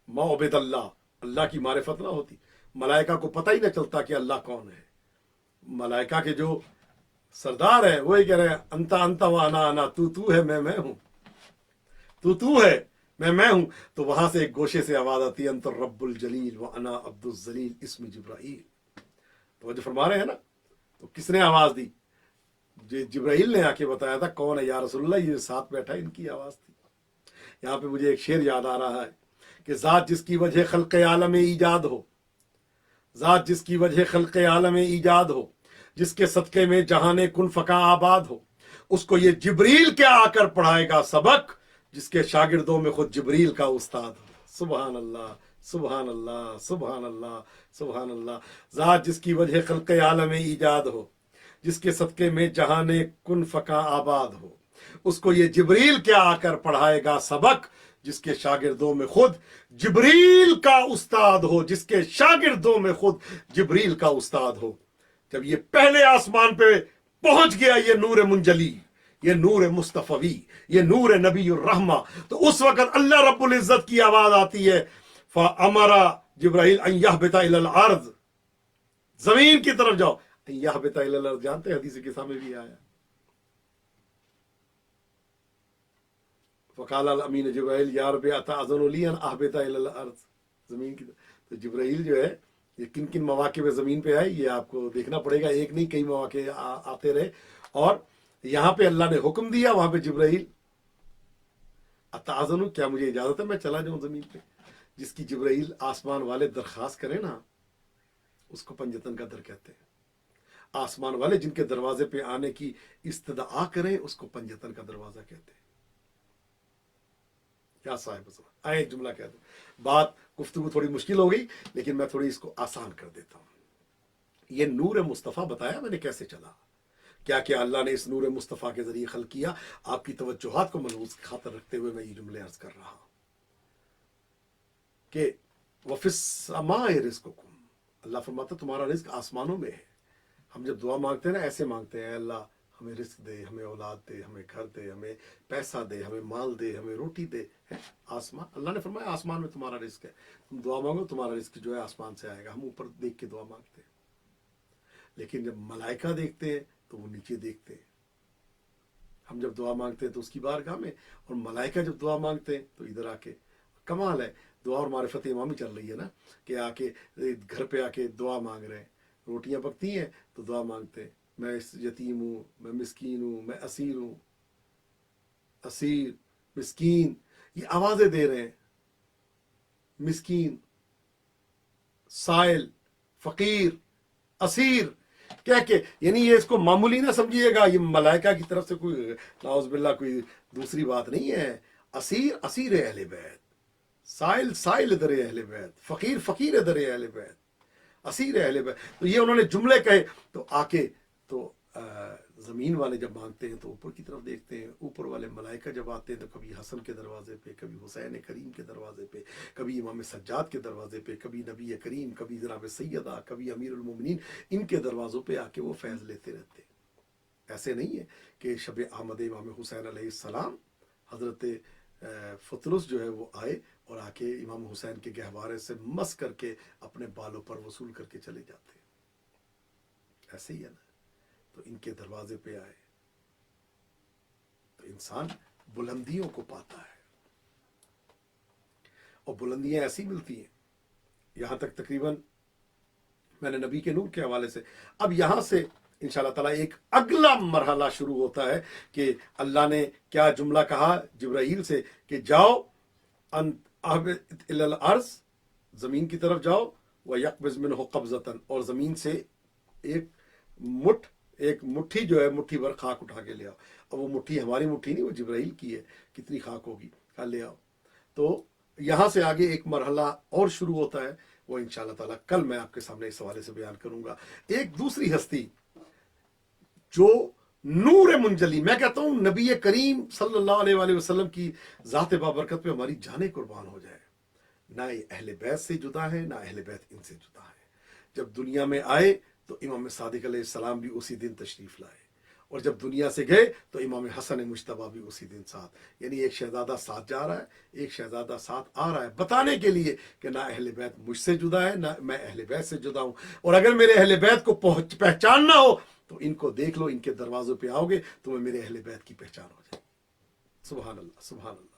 मौबिदल्लाह अल्लाह की मारिफत ना होती, मलाइका को पता ही ना चलता कि अल्लाह कौन है। मलाइका के जो सरदार है वही कह रहे हैं अंता अंता व अना अना, तू है मैं हूं, तू है मैं हूं। तो वहां से एक गोशे से आवाज आती है अंत रब्बुल जलील व अना अब्दुल जलील इस्म जिब्राइल। तो वो जो फरमा रहे हैं ना, तो किसने आवाज दी? जिब्राइल ने आके बताया था कौन है या रसूलुल्लाह, ये साथ बैठा इनकी आवाज थी। यहां पे मुझे एक शेर याद आ रहा है कि ज़ात जिसकी वजह खल्क़े आलम ईजाद हो, ज़ात जिसकी वजह खल्क़े आलम ईजाद हो, जिसके सदक़े में जहाने कुन फ़का आबाद हो, उसको ये जिब्रील क्या आकर पढ़ाएगा सबक, जिसके शागिर्दों में खुद जिब्रील का उस्ताद हो। सुबहान अल्लाह सुबहान अल्लाह सुबहान अल्लाह सुबहान अल्लाह। ज़ात जिसकी वजह खल्क़े आलम ईजाद हो, जिसके सदक़े में जहाने कुन फ़का आबाद हो, उसको ये जिब्रील क्या आकर पढ़ाएगा सबक, जिसके शागिर्दों में खुद जिब्रील का उस्ताद हो, जिसके शागिर्दों में खुद जिब्रील का उस्ताद हो। जब ये पहले आसमान पे पहुंच गया ये नूर मुंजली, ये नूर मुस्तफवी, ये नूर नबीउर रहमा, तो उस वक्त अल्लाह रब्बुल इज्जत की आवाज आती है फअमरा जिब्राइल अन यहबिता इलल अर्ज़, जमीन की तरफ जाओ। यहबिता इलल अर्ज़ जानते हैं, हदीस के सामने भी आया। फ़क़ाल अल अमीन जिब्राइल या रब्बी अतअज़नु ली अन अहबिता इलल अर्ज़, जमीन की। तो जिब्राइल जो है ये किन किन मौके पे जमीन पे आए ये आपको देखना पड़ेगा, एक नहीं कई मौके आते रहे। और यहां पे अल्लाह ने हुक्म दिया, वहां पे जिब्राइल अतअज़नु, क्या मुझे इजाजत है मैं चला जाऊं जमीन पे। जिसकी जिब्राइल आसमान वाले दरखास्त करें ना, उसको पंजतन का दर कहते हैं। आसमान वाले जिनके दरवाजे पे आने की इस्तदा करें, उसको पंजतन का दरवाजा कहते हैं। क्या साहिब आए एक जुमला कह दो। बात गुफ्तगू थोड़ी मुश्किल हो गई, लेकिन मैं थोड़ी इसको आसान कर देता हूं। ये नूर मुस्तफ़ा बताया मैंने कैसे चला, क्या क्या अल्लाह ने इस नूर मुस्तफ़ा के जरिए खल किया। आपकी तवज्जुहात को मलहूज़ खातर रखते हुए मैं ये जुमले अर्ज कर रहा हूं कि वफ़िस समाए रिज़्क़ुकुम, अल्लाह फरमाता तुम्हारा रिज़्क़ आसमानों में है। हम जब दुआ मांगते हैं ना ऐसे मांगते हैं, अल्लाह ہمیں رزق دے، ہمیں اولاد دے، ہمیں گھر دے، ہمیں پیسہ دے، ہمیں مال دے، ہمیں روٹی دے. آسمان، اللہ نے فرمایا آسمان میں تمہارا رزق ہے، تم دعا مانگو تمہارا رزق جو ہے آسمان سے آئے گا. ہم اوپر دیکھ کے دعا مانگتے ہیں، لیکن جب ملائکہ دیکھتے ہیں تو وہ نیچے دیکھتے ہیں. ہم جب دعا مانگتے ہیں تو اس کی بارگاہ میں، اور ملائکہ جب دعا مانگتے ہیں تو ادھر آ کے. کمال ہے، دعا اور معرفت امامی چل رہی ہے نا، کہ آ کے گھر پہ آ کے دعا مانگ رہے ہیں. روٹیاں پکتی ہیں تو دعا مانگتے ہیں، میں یتیم ہوں، میں مسکین ہوں، میں اسیر ہوں. اسیر، مسکین، یہ آوازیں دے رہے ہیں. مسکین، سائل، فقیر، اسیر کہہ کے. یعنی یہ اس کو معمولی نہ سمجھیے گا، یہ ملائکہ کی طرف سے کوئی نعوذ باللہ کوئی دوسری بات نہیں ہے. اسیر، اسیر اہل بیت، سائل، سائل در اہل بیت، فقیر، فقیر در اہل بیت، اسیر اہل بیت. تو یہ انہوں نے جملے کہے. تو آ کے تو زمین والے جب مانگتے ہیں تو اوپر کی طرف دیکھتے ہیں. اوپر والے ملائکہ جب آتے ہیں تو کبھی حسن کے دروازے پہ، کبھی حسین کریم کے دروازے پہ، کبھی امام سجاد کے دروازے پہ، کبھی نبی کریم، کبھی جناب سیدہ، کبھی امیر المومنین، ان کے دروازوں پہ آ کے وہ فیض لیتے رہتے ہیں. ایسے نہیں ہے کہ شب آمد امام حسین علیہ السلام حضرت فطرس جو ہے وہ آئے اور آ کے امام حسین کے گہوارے سے مس کر کے اپنے بالوں پر وصول کر کے چلے جاتے. ایسے ہی ہے نا. تو ان کے دروازے پہ آئے تو انسان بلندیوں کو پاتا ہے، اور بلندیاں ایسی ملتی ہیں. یہاں تک تقریباً میں نے نبی کے نور کے حوالے سے. اب یہاں سے انشاءاللہ تعالیٰ ایک اگلا مرحلہ شروع ہوتا ہے کہ اللہ نے کیا جملہ کہا جبرائیل سے کہ جاؤ الی الارض، زمین کی طرف جاؤ، وَيَقْبِضْ مِنْهُ قَبْضَةً، اور زمین سے ایک مٹھی جو ہے مٹھی بھر خاک اٹھا کے لے آؤ. اور وہ مٹھی ہماری مٹھی نہیں، وہ جبرائیل کی ہے. کتنی خاک ہوگی، کل لے آؤ. تو یہاں سے آگے ایک مرحلہ اور شروع ہوتا ہے، وہ انشاءاللہ تعالیٰ کل میں آپ کے سامنے اس حوالے سے بیان کروں گا. ایک دوسری ہستی جو نور منجلی، میں کہتا ہوں نبی کریم صلی اللہ علیہ وآلہ وسلم کی ذات بابرکت پہ ہماری جانیں قربان ہو جائے. نہ یہ اہل بیت سے جدا ہے، نہ اہل بیت ان سے جدا ہے. جب دنیا میں آئے تو امام صادق علیہ السلام بھی اسی دن تشریف لائے، اور جب دنیا سے گئے تو امام حسن مجتبیٰ بھی اسی دن ساتھ. یعنی ایک شہزادہ ساتھ جا رہا ہے، ایک شہزادہ ساتھ آ رہا ہے، بتانے کے لیے کہ نہ اہل بیت مجھ سے جدا ہے، نہ میں اہل بیت سے جدا ہوں. اور اگر میرے اہل بیت کو پہچاننا ہو تو ان کو دیکھ لو، ان کے دروازوں پہ آؤ گے تمہیں میرے اہل بیت کی پہچان ہو جائے. سبحان اللہ، سبحان اللہ.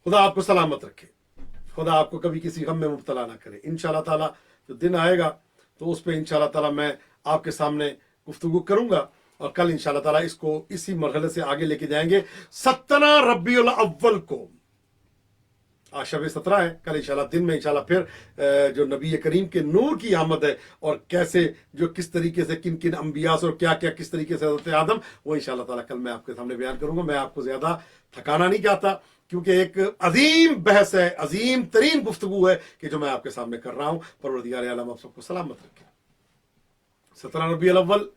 خدا آپ کو سلامت رکھے، خدا آپ کو کبھی کسی غم میں مبتلا نہ کرے. انشاءاللہ تعالیٰ جو دن آئے گا تو اس پہ انشاءاللہ تعالیٰ میں آپ کے سامنے گفتگو کروں گا، اور کل انشاءاللہ تعالیٰ اس کو اسی مرحلے سے آگے لے کے جائیں گے. 17 ربیع الاول کو، آج شب 17 ہے، کل انشاءاللہ دن میں انشاءاللہ پھر جو نبی کریم کے نور کی آمد ہے، اور کیسے جو کس طریقے سے کن کن انبیاء سے اور کیا کیا کس طریقے سے حضرت آدم، وہ انشاءاللہ تعالیٰ کل میں آپ کے سامنے بیان کروں گا. میں آپ کو زیادہ تھکانا نہیں چاہتا، کیونکہ ایک عظیم بحث ہے، عظیم ترین گفتگو ہے کہ جو میں آپ کے سامنے کر رہا ہوں. پروردگار عالم آپ سب کو سلامت رکھے. 17 ربیع الاول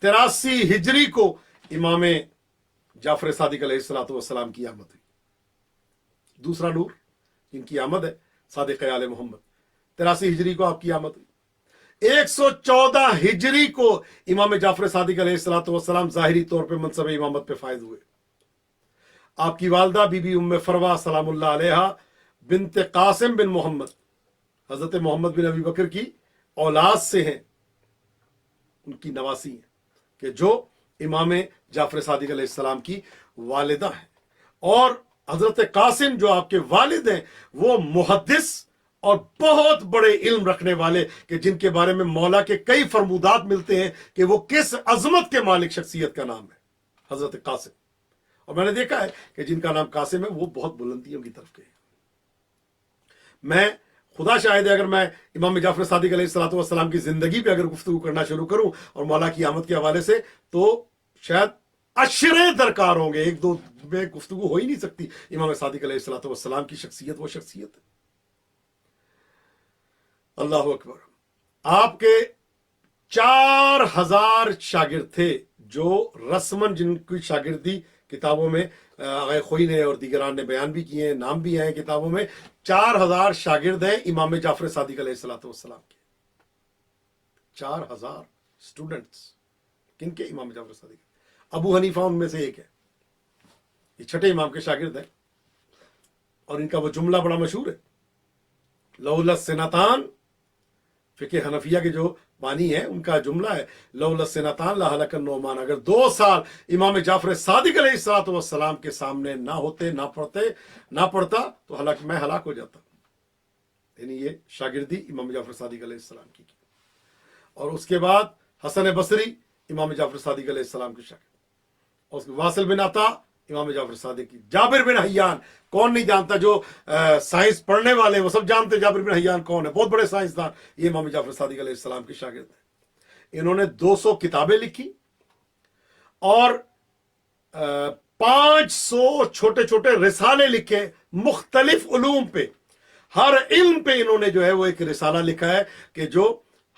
83 ہجری کو امام جعفر صادق علیہ السلام کی آمد ہوئی. دوسرا نور ان کی آمد ہے، صادق آل محمد. 83 ہجری کو آپ کی آمد ہوئی. 114 ہجری کو امام جعفر صادق علیہ السلام ظاہری طور پہ منصب امامت پہ فائز ہوئے. آپ کی والدہ بی بی ام فروہ سلام اللہ علیہ بنت قاسم بن محمد، حضرت محمد بن ابی بکر کی اولاد سے ہیں، ان کی نواسی ہیں، کہ جو امام جعفر صادق علیہ السلام کی والدہ ہیں. اور حضرت قاسم جو آپ کے والد ہیں وہ محدث اور بہت بڑے علم رکھنے والے، کہ جن کے بارے میں مولا کے کئی فرمودات ملتے ہیں کہ وہ کس عظمت کے مالک شخصیت کا نام ہے، حضرت قاسم. اور میں نے دیکھا ہے کہ جن کا نام قاسم ہے وہ بہت بلندیوں کی طرف گئے. میں خدا شاہد ہے، اگر میں امام جعفر صادق علیہ السلام کی زندگی پہ اگر گفتگو کرنا شروع کروں اور مولا کی آمد کے حوالے سے، تو شاید اشرے درکار ہوں گے، ایک دو میں گفتگو ہو ہی نہیں سکتی. امام صادق علیہ السلام کی شخصیت وہ شخصیت ہے. اللہ اکبر. آپ کے 4000 شاگرد تھے، جو رسماً جن کی شاگردی کتابوں میں آغا خوئی نے اور دیگران نے بیان بھی کیے ہیں، نام بھی ہیں کتابوں میں. 4000 شاگرد ہیں امام جعفر صادق علیہ السلام کے. 4000 स्टूडेंट्स। किनके? इमाम जाफर सादिक। अबू हनीफा उनमें से एक है, ये छठे इमाम के शागिर्द हैं। और इनका वो जुमला बड़ा मशहूर है, लौला सिनातान, फिके हनफिया के जो बानी है उनका जुमला है, लौला सिनातान लहलकन नोमान, अगर 2 साल इमाम जाफर सादिक अलैहिस्सलाम के सामने ना होते, ना पढ़ता तो मैं हलाक हो जाता। यानी ये शागिर्दी इमाम जाफर सादिक अलैहिस्सलाम की। और उसके बाद हसन बसरी इमाम जाफर सादिक अलैहिस्सलाम के शागिर्द, और उसके वासिल बिन अता इमाम जाफर सादिक की, जाबिर बिन हय्यान, कौन नहीं जानता, जो साइंस पढ़ने वाले वो सब जानते जाबिर बिन हय्यान कौन है, बहुत बड़े साइंसदान, ये इमाम जाफर सादिक अलैहिस्सलाम के शागिर्द हैं। इन्होंने 200 किताबें लिखी और 500 छोटे छोटे रिसाले लिखे मुख्तलिफ उलूम पे। हर इल्म पे इन्होंने जो है वो एक रिसाला लिखा है कि जो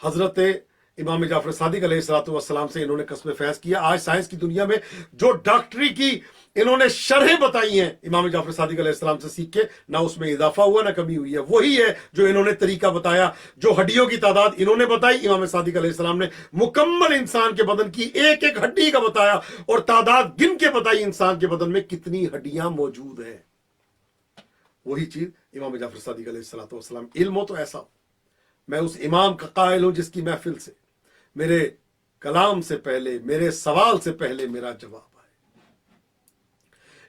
हजरत इमाम जाफर सादिक अलैहिस्सलाम से इन्होंने कस्ब फैज किया। आज साइंस की दुनिया में जो डॉक्टरी की इन्होंने शरह बताई हैं इमाम जाफर सादिक अलैहिस्सलाम से सीख के, ना उसमें इजाफा हुआ ना कमी हुई है, वही है जो इन्होंने तरीका बताया। जो हड्डियों की तादाद इन्होंने बताई, इमाम सादिक अलैहिस्सलाम ने मुकम्मल इंसान के बदन की एक एक हड्डी का बताया और तादाद गिन के बताई इंसान के बदन में कितनी हड्डियां मौजूद हैं। वही चीज इमाम जाफर सादिक अलैहिस्सलाम। इल्म हो तो ऐसा हो। मैं उस इमाम का कायल हूं जिसकी महफिल से मेरे कलाम से पहले, मेरे सवाल से पहले मेरा जवाब आए।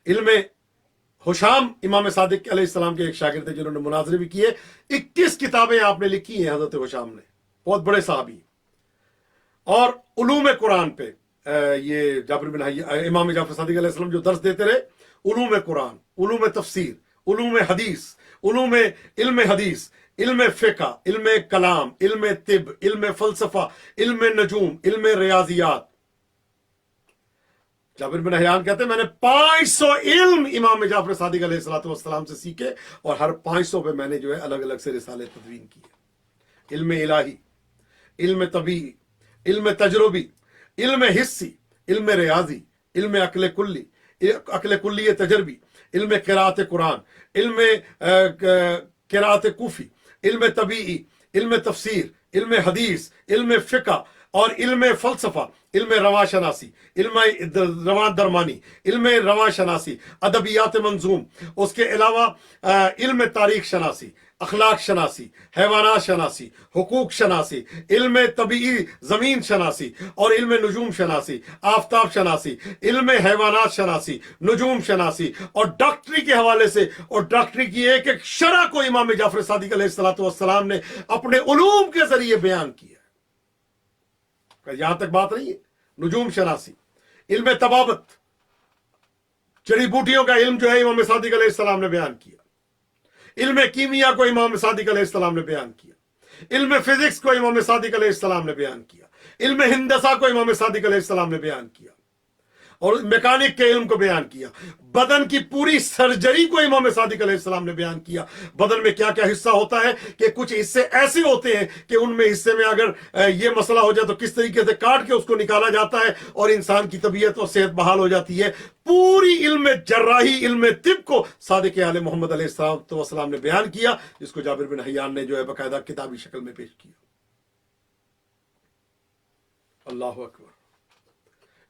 इल्म हुशाम इमाम सादिक अलैहिस्सलाम के एक शागिर्द थे जिन्होंने मुनाजरे भी किए। 21 किताबें आपने लिखी हैं हजरत हुशाम ने, बहुत बड़े साहबी। और उलूम कुरान पे ये जाबिर बिन हय्यान, इमाम जाफर सादिक अलैहिस्सलाम जो दर्स देते रहे, उलूम कुरान, उलूम तफसीर, उलूम हदीस, उलूम इल्म हदीस, इल्म फिक़्ह, इल्म कलाम, इल्म तिब, इल्म फलसफा, इल्म नजूम, इल्म रियाजियात। जाबिर बिन हय्यान कहते हैं मैंने 500 इल्म इमाम जाफर सादिक अलैहिस्सलाम से सीखे और हर 500 पे मैंने जो है अलग अलग से रिसाले तदवीन किए। इल्म इलाही, इल्म तबीई, इल्म तजरुबी, इल्म हिस्सी, इल्म रियाजी, इल्म अक्ल कुल्ली तजरबी, इल्म क़िराअत कुरान, इल्म क़िराअत कूफी, इल्म तबीई, इल्म तफसीर, इल्म हदीस, इल्म फिक़्ह और इल्म फलसफा, इल्म रवा शनासी, इल्म रवा दरमानी, इल्म रवा शनासी, अदबियात मंजूम, उसके अलावा इल्म तारीख शनासी, अखलाक शनासी, हैवानात शनासी, हुकूक शनासी, इल्म तबीई ज़मीन शनासी और इल्म नजूम शनासी, आफ्ताब शनासी, इल्म हैवानात शनासी, नजूम शनासी और डॉक्टरी के हवाले से और डॉक्टरी की एक एक शरह को इमाम जाफर सादिक अलैहिस्सलाम ने अपने उलूम के जरिए बयान किया। यहां तक बात नहीं है। नजूम शनासी, इल्म तबाबत, जड़ी बूटियों का इल्म जो है इमाम सादिक अलैहिस्सलाम ने बयान किया। इल्म कीमिया को इमाम सादिक अलैहिस्सलाम ने बयान किया। इल्म फिजिक्स को इमाम सादिक अलैहिस्सलाम ने बयान किया। इल्म हिंदसा को इमाम सादिक अलैहिस्सलाम ने बयान किया और मैकेनिक के इल्म को बयान किया। बदन की पूरी सर्जरी को इमाम सादिक अलैहिस्सलाम ने बयान किया। बदन में क्या क्या हिस्सा होता है कि कुछ हिस्से ऐसे होते हैं कि उनमें हिस्से में अगर ये मसला हो जाए तो किस तरीके से काट के उसको निकाला जाता है और इंसान की तबीयत और सेहत बहाल हो जाती है। पूरी इल्म जर्राही, इल्म तिब को सादिक आले मोहम्मद अलैहिस्सलाम ने बयान किया, जिसको जाबिर बिन हय्यान ने जो है बाकायदा किताबी शक्ल में पेश किया। अल्लाह अकबर।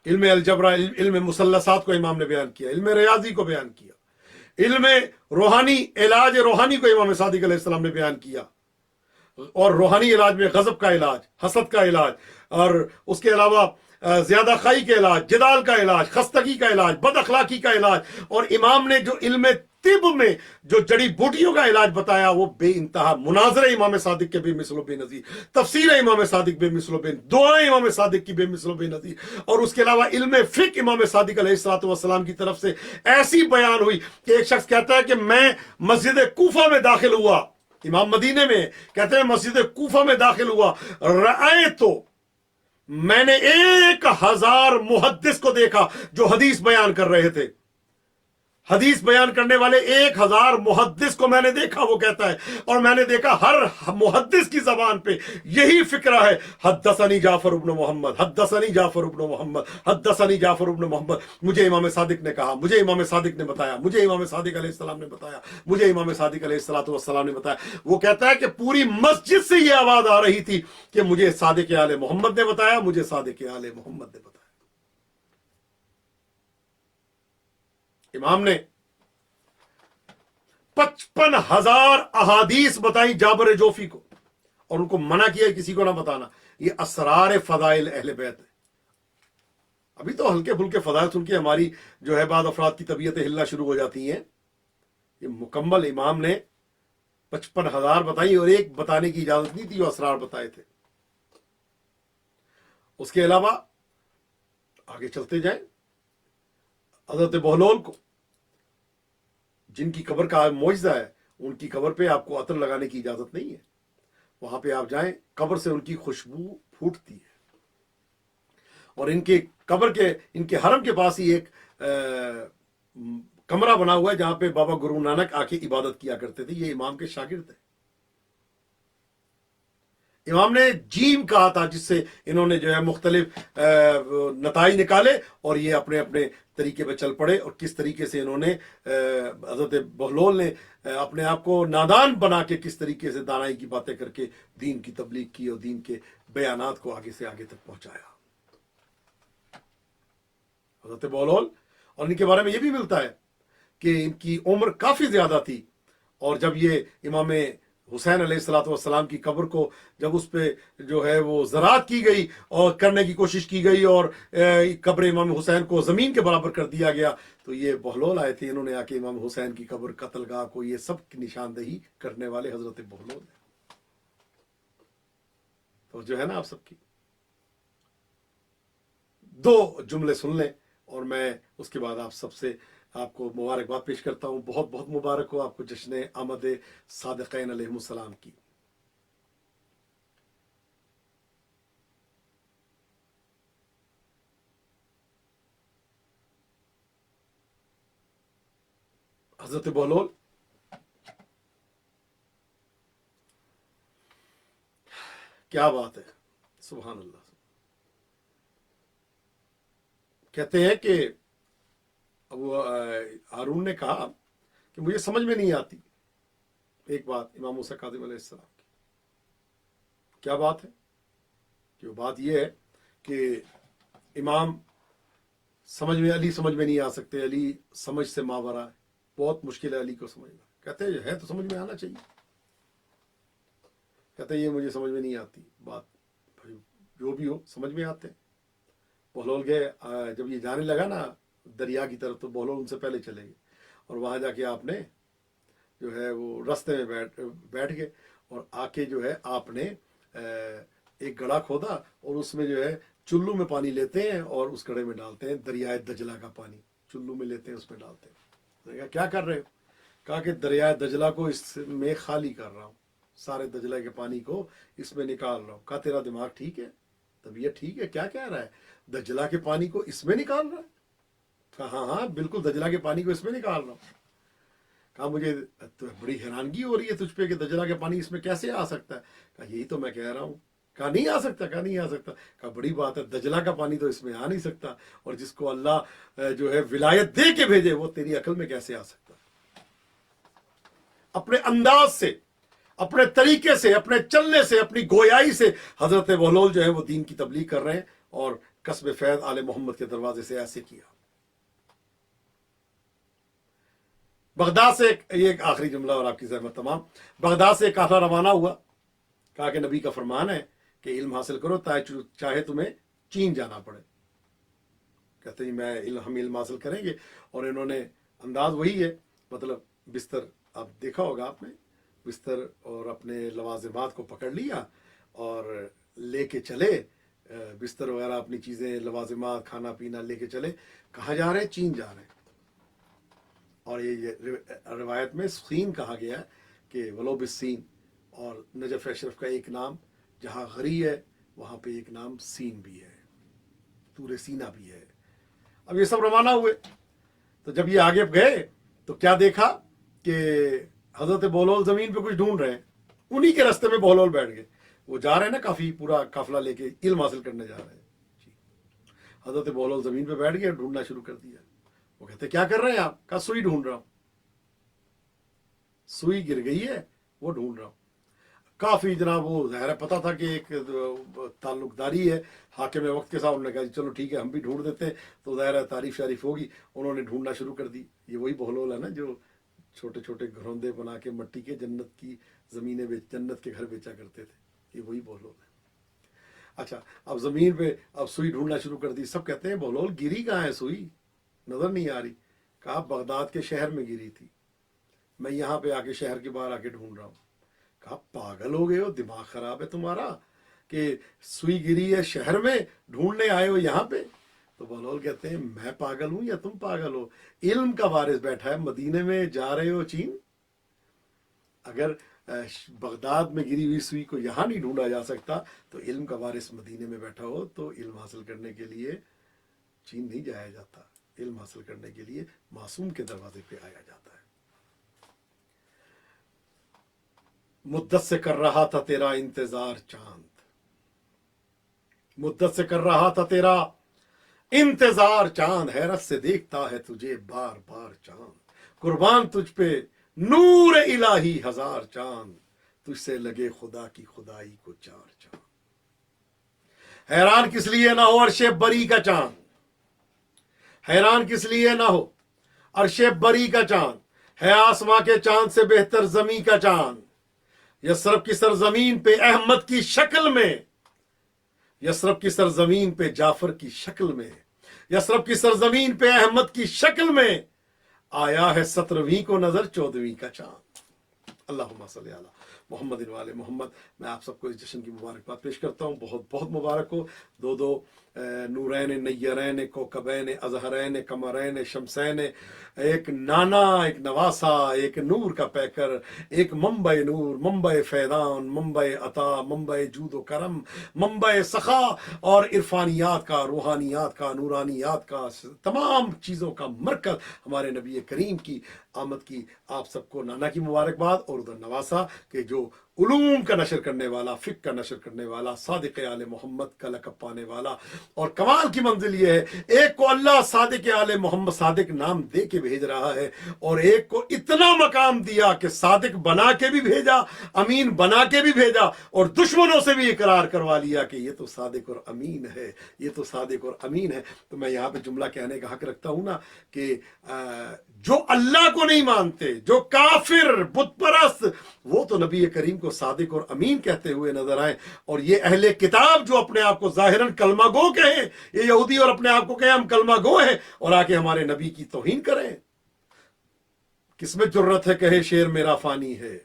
इल्म अलजबरा, इल्म मुसल्लसात को इमाम ने बयान किया। इल्म रियाजी को बयान किया। इल्म रूहानी, इलाज रूहानी को इमाम सादिक अलैहिस्सलाम ने बयान किया और रूहानी इलाज में गजब का इलाज, हसद का इलाज और उसके अलावा ज्यादा खाई का इलाज, जदाल का इलाज, खस्तगी का इलाज, बद अखलाकी का इलाज। और इमाम ने जो इल्म तिब में जो जड़ी बूटियों का इलाज बताया वो बे इंतहा। मुनाजरे इमाम सादिक के बेमिसलो बेनज़ीर, तफसीर इमाम सादिक बेमिसलो बेन, दुआएं इमाम सादिक की बेमिसलो बेनज़ीर। और उसके अलावा इल्म फिक़्ह इमाम सादिक अलैहिस्सलाम की तरफ से ऐसी बयान हुई कि एक शख्स कहता है कि मैं मस्जिद कूफा में दाखिल हुआ, इमाम मदीने में, कहते हैं मस्जिद कूफा में दाखिल हुआ, रआए तो मैंने 1000 मुहद्दिस को देखा जो हदीस बयान कर रहे थे। حدیث بیان کرنے والے 1000 محدث کو میں نے دیکھا، وہ کہتا ہے، اور میں نے دیکھا ہر محدث کی زبان پہ یہی فکرہ ہے، حدثنی جعفر ابن محمد، حدثنی جعفر ابن محمد، حدثنی جعفر ابن محمد، مجھے امام صادق نے کہا، مجھے امام صادق نے بتایا، مجھے امام صادق علیہ السلام نے بتایا، مجھے امام صادق علیہ السلام نے بتایا۔ وہ کہتا ہے کہ پوری مسجد سے یہ آواز آ رہی تھی کہ مجھے صادق آل محمد نے بتایا، مجھے صادق آل محمد نے بتایا۔ امام نے 55,000 احادیث بتائی جابر جوفی کو، اور ان کو منع کیا کسی کو نہ بتانا۔ یہ اسرار فضائل اہل بیت ہے۔ ابھی تو ہلکے پھلکے فضائل سن کے ہماری جو ہے بعض افراد کی طبیعتیں ہلنا شروع ہو جاتی ہیں۔ یہ مکمل امام نے 55,000 بتائی، اور ایک بتانے کی اجازت نہیں تھی، وہ اسرار بتائے تھے۔ اس کے علاوہ آگے چلتے جائیں، حضرت بہلول کو، جن کی قبر کا معجزہ ہے، ان کی قبر پہ آپ کو عطر لگانے کی اجازت نہیں ہے۔ وہاں پہ آپ جائیں، قبر سے ان کی خوشبو پھوٹتی ہے، اور ان کے قبر کے، ان کے حرم کے پاس ہی ایک کمرہ بنا ہوا ہے جہاں پہ بابا گرو نانک آ کے عبادت کیا کرتے تھے۔ یہ امام کے شاگرد ہیں۔ امام نے جیم کہا تھا، جس سے انہوں نے جو ہے مختلف نتائج نکالے، اور یہ اپنے اپنے طریقے پہ چل پڑے، اور کس طریقے سے انہوں نے حضرت بہلول نے اپنے آپ کو نادان بنا کے کس طریقے سے دانائی کی باتیں کر کے دین کی تبلیغ کی اور دین کے بیانات کو آگے سے آگے تک پہنچایا۔ حضرت بہلول، اور ان کے بارے میں یہ بھی ملتا ہے کہ ان کی عمر کافی زیادہ تھی، اور جب یہ امام حسین علیہ السلام کی قبر کو جب اس پہ جو ہے وہ زراعت کی گئی اور کرنے کی کوشش کی گئی، اور قبر امام حسین کو زمین کے برابر کر دیا گیا، تو یہ بہلول آئے تھے، انہوں نے آ کے امام حسین کی قبر، قتل گاہ کو، یہ سب کی نشاندہی کرنے والے حضرت بہلول ہیں۔ تو جو ہے نا، آپ سب کی 2 جملے سن لیں، اور میں اس کے بعد آپ سب سے آپ کو مبارکباد پیش کرتا ہوں۔ بہت بہت مبارک ہو آپ کو جشن آمد صادقین علیہ السلام کی۔ حضرت بہلول کیا بات ہے، سبحان اللہ۔ کہتے ہیں کہ ابو ہارون نے کہا کہ مجھے سمجھ میں نہیں آتی ایک بات امام موسیٰ کاظم علیہ السلام کی۔ کیا بات ہے؟ کہ وہ بات یہ ہے کہ امام علی سمجھ میں نہیں آ سکتے، علی سمجھ سے ماورا ہے، بہت مشکل ہے علی کو سمجھنا۔ کہتے ہیں ہے تو سمجھ میں آنا چاہیے۔ کہتے ہیں یہ مجھے سمجھ میں نہیں آتی بات، جو بھی ہو سمجھ میں آتے ہیں۔ بہلول گئے، جب یہ جانے لگا نا دریا کی طرف، تو بہلول ان سے پہلے چلے گئے، اور وہاں جا کے آپ نے جو ہے وہ رستے میں بیٹھ گئے، اور آ کے جو ہے آپ نے ایک گڑھا کھودا، اور اس میں جو ہے چلو میں پانی لیتے ہیں، اور اس گڑھے میں ڈالتے ہیں دریائے دجلہ کا پانی، چلو میں لیتے ہیں، اس میں ڈالتے ہیں۔ کیا کر رہے ہو؟ کہا کہ دریائے دجلہ کو اس میں خالی کر رہا ہوں، سارے دجلہ کے پانی کو اس میں نکال رہا ہوں۔ کہا تیرا دماغ ٹھیک ہے، طبیعت ٹھیک ہے، کیا کہہ رہا ہے؟ دجلہ کے پانی کو اس میں نکال رہا ہے؟ کہا ہاں ہاں بالکل، دجلہ کے پانی کو اس میں نکال رہا ہوں۔ کہا مجھے تو بڑی حیرانگی ہو رہی ہے تجھ پہ کہ دجلہ کے پانی اس میں کیسے آ سکتا ہے؟ کہا یہی تو میں کہہ رہا ہوں۔ کہا نہیں آ سکتا، کہا نہیں آ سکتا۔ کہا بڑی بات ہے، دجلہ کا پانی تو اس میں آ نہیں سکتا، اور جس کو اللہ جو ہے ولایت دے کے بھیجے، وہ تیری عقل میں کیسے آ سکتا؟ اپنے انداز سے، اپنے طریقے سے، اپنے چلنے سے، اپنی گویائی سے حضرت بہلول جو ہے وہ دین کی تبلیغ کر رہے ہیں، اور قصب فیض آل محمد کے دروازے سے ایسے کیا۔ بغداد سے ایک آخری جملہ اور آپ کی زحمت تمام۔ بغداد سے ایک قافلہ روانہ ہوا، کہا کہ نبی کا فرمان ہے کہ علم حاصل کرو چاہے تمہیں چین جانا پڑے۔ کہتے ہیں ہم علم حاصل کریں گے، اور انہوں نے انداز وہی ہے، مطلب بستر، آپ دیکھا ہوگا آپ نے، بستر اور اپنے لوازمات کو پکڑ لیا اور لے کے چلے، بستر وغیرہ اپنی چیزیں، لوازمات، کھانا پینا لے کے چلے۔ کہاں جا رہے ہیں؟ چین جا رہے ہیں۔ اور یہ روایت میں سین کہا گیا ہے کہ ولو بالسین، اور نجف اشرف کا ایک نام جہاں غری ہے وہاں پہ ایک نام سین بھی ہے، طور سینا بھی ہے۔ اب یہ سب روانہ ہوئے، تو جب یہ آگے گئے तो क्या देखा कि हजरत बहलोल जमीन पे कुछ ढूंढ रहे हैं, उन्हीं के रास्ते में बहलोल बैठ गए। वो जा रहे हैं ना, काफी पूरा काफिला लेके इल्म हासिल करने जा रहे हैं। हजरत बहलोल जमीन पे बैठ गए, ढूंढना शुरू कर दिया। वो कहते क्या कर रहे हैं आप? कहा सुई ढूंढ रहा हूं। सुई गिर गई है, वो ढूंढ रहा हूं। काफी जनाब, वो ज़ाहिर है पता था कि एक ताल्लुकदारी है हाकिम वक्त के साथ। उन्होंने कहा चलो ठीक है, हम भी ढूंढ देते हैं, तो ज़ाहिर है तारीफ शारीफ होगी। उन्होंने ढूंढना शुरू कर दी। ये वही बहलोल है ना जो छोटे छोटे घरौंदे बना के मट्टी के जन्नत की जमीनें बेच, जन्नत के घर बेचा करते थे। ये वही बहलोल है। अच्छा, अब जमीन पे अब सुई ढूंढना शुरू कर दी। सब कहते हैं बहलोल गिरी कहाँ है सुई, नजर नहीं आ रही। कहा बगदाद के शहर में गिरी थी, मैं यहाँ पे आके शहर के बाहर आके ढूंढ रहा हूँ। कहा पागल हो गए हो, दिमाग खराब है तुम्हारा कि सुई गिरी है शहर में, ढूंढने आए हो यहाँ पे? तो बहलोल कहते हैं मैं पागल हूं या तुम पागल हो? इल्म का वारिस बैठा है मदीने में, जा रहे हो चीन। अगर बगदाद में गिरी हुई सुई को यहाँ नहीं ढूंढा जा सकता, तो इल्म का वारिस मदीने में बैठा हो तो इल्म हासिल करने के लिए चीन नहीं जाया जाता। इल्म हासिल करने के लिए मासूम के दरवाजे पे आया जाता है। मुद्दत से कर रहा था तेरा इंतजार चांद, मुद्दत से कर रहा था तेरा इंतजार चांद, हैरत से देखता है तुझे बार बार चांद। कुर्बान तुझ पे नूर इलाही हजार चांद, तुझसे लगे खुदा की खुदाई को चार चांद। हैरान किस लिए ना हो अर्शे बरी का चांद, हैरान किस लिए ना हो अर्शे बरी का चांद, है आसमां के चांद से बेहतर जमी का चांद। यसरब की सरजमीन पे अहमद की शक्ल में, यसरब की सरजमीन पे जाफर की शक्ल में, यसरब की सरजमीन पे अहमद की शक्ल में, आया है 17वीं को नजर 14वीं का चांद। अल्लाहुम्मा सल्ली अला मोहम्मद वाले मोहम्मद। मैं आप सबको इस जश्न की मुबारकबाद पेश करता हूँ। बहुत बहुत मुबारक हो। दो दो नूरैन नय्यरैन कोकबैन अजहरैन कमरैन शमसैन, एक नाना, एक नवासा, एक नूर का पैकर, एक मंबई नूर, मंबई फैदान, मंबई अता, मंबई जूदो करम, मंबई सखा और इरफानियात का, रूहानियात का, नूरानियात का, तमाम चीज़ों का मरकज हमारे नबी करीम की आमद की। आप सबको नाना की मुबारकबाद। और उधर नवासा के जो उलूम का नशर करने वाला, फिक का नशर करने वाला, सादिक आले मोहम्मद का लक़ब पाने वाला। और कमाल की मंजिल ये है, एक को अल्लाह सादिक आले मोहम्मद सादिक नाम दे के भेज रहा है, और एक को इतना मकाम दिया कि सादिक बना के भी भेजा, अमीन बना के भी भेजा, और दुश्मनों से भी इकरार करवा लिया कि ये तो सादिक और अमीन है, ये तो सादिक और अमीन है। तो मैं यहाँ पे जुमला कहने का हक रखता हूँ ना कि जो अल्लाह को नहीं मानते, जो काफिर बुत परस्त, वो तो नबी करीम को सादिक और अमीन कहते हुए नजर आए। और ये अहले किताब जो अपने आप को जाहिरन कलमा गो कहें, ये यहूदी और अपने आप को कहें हम कलमा गो हैं, और आके हमारे नबी की तौहीन करें। किसमें जुर्रत है कहे शेर मेरा फानी है,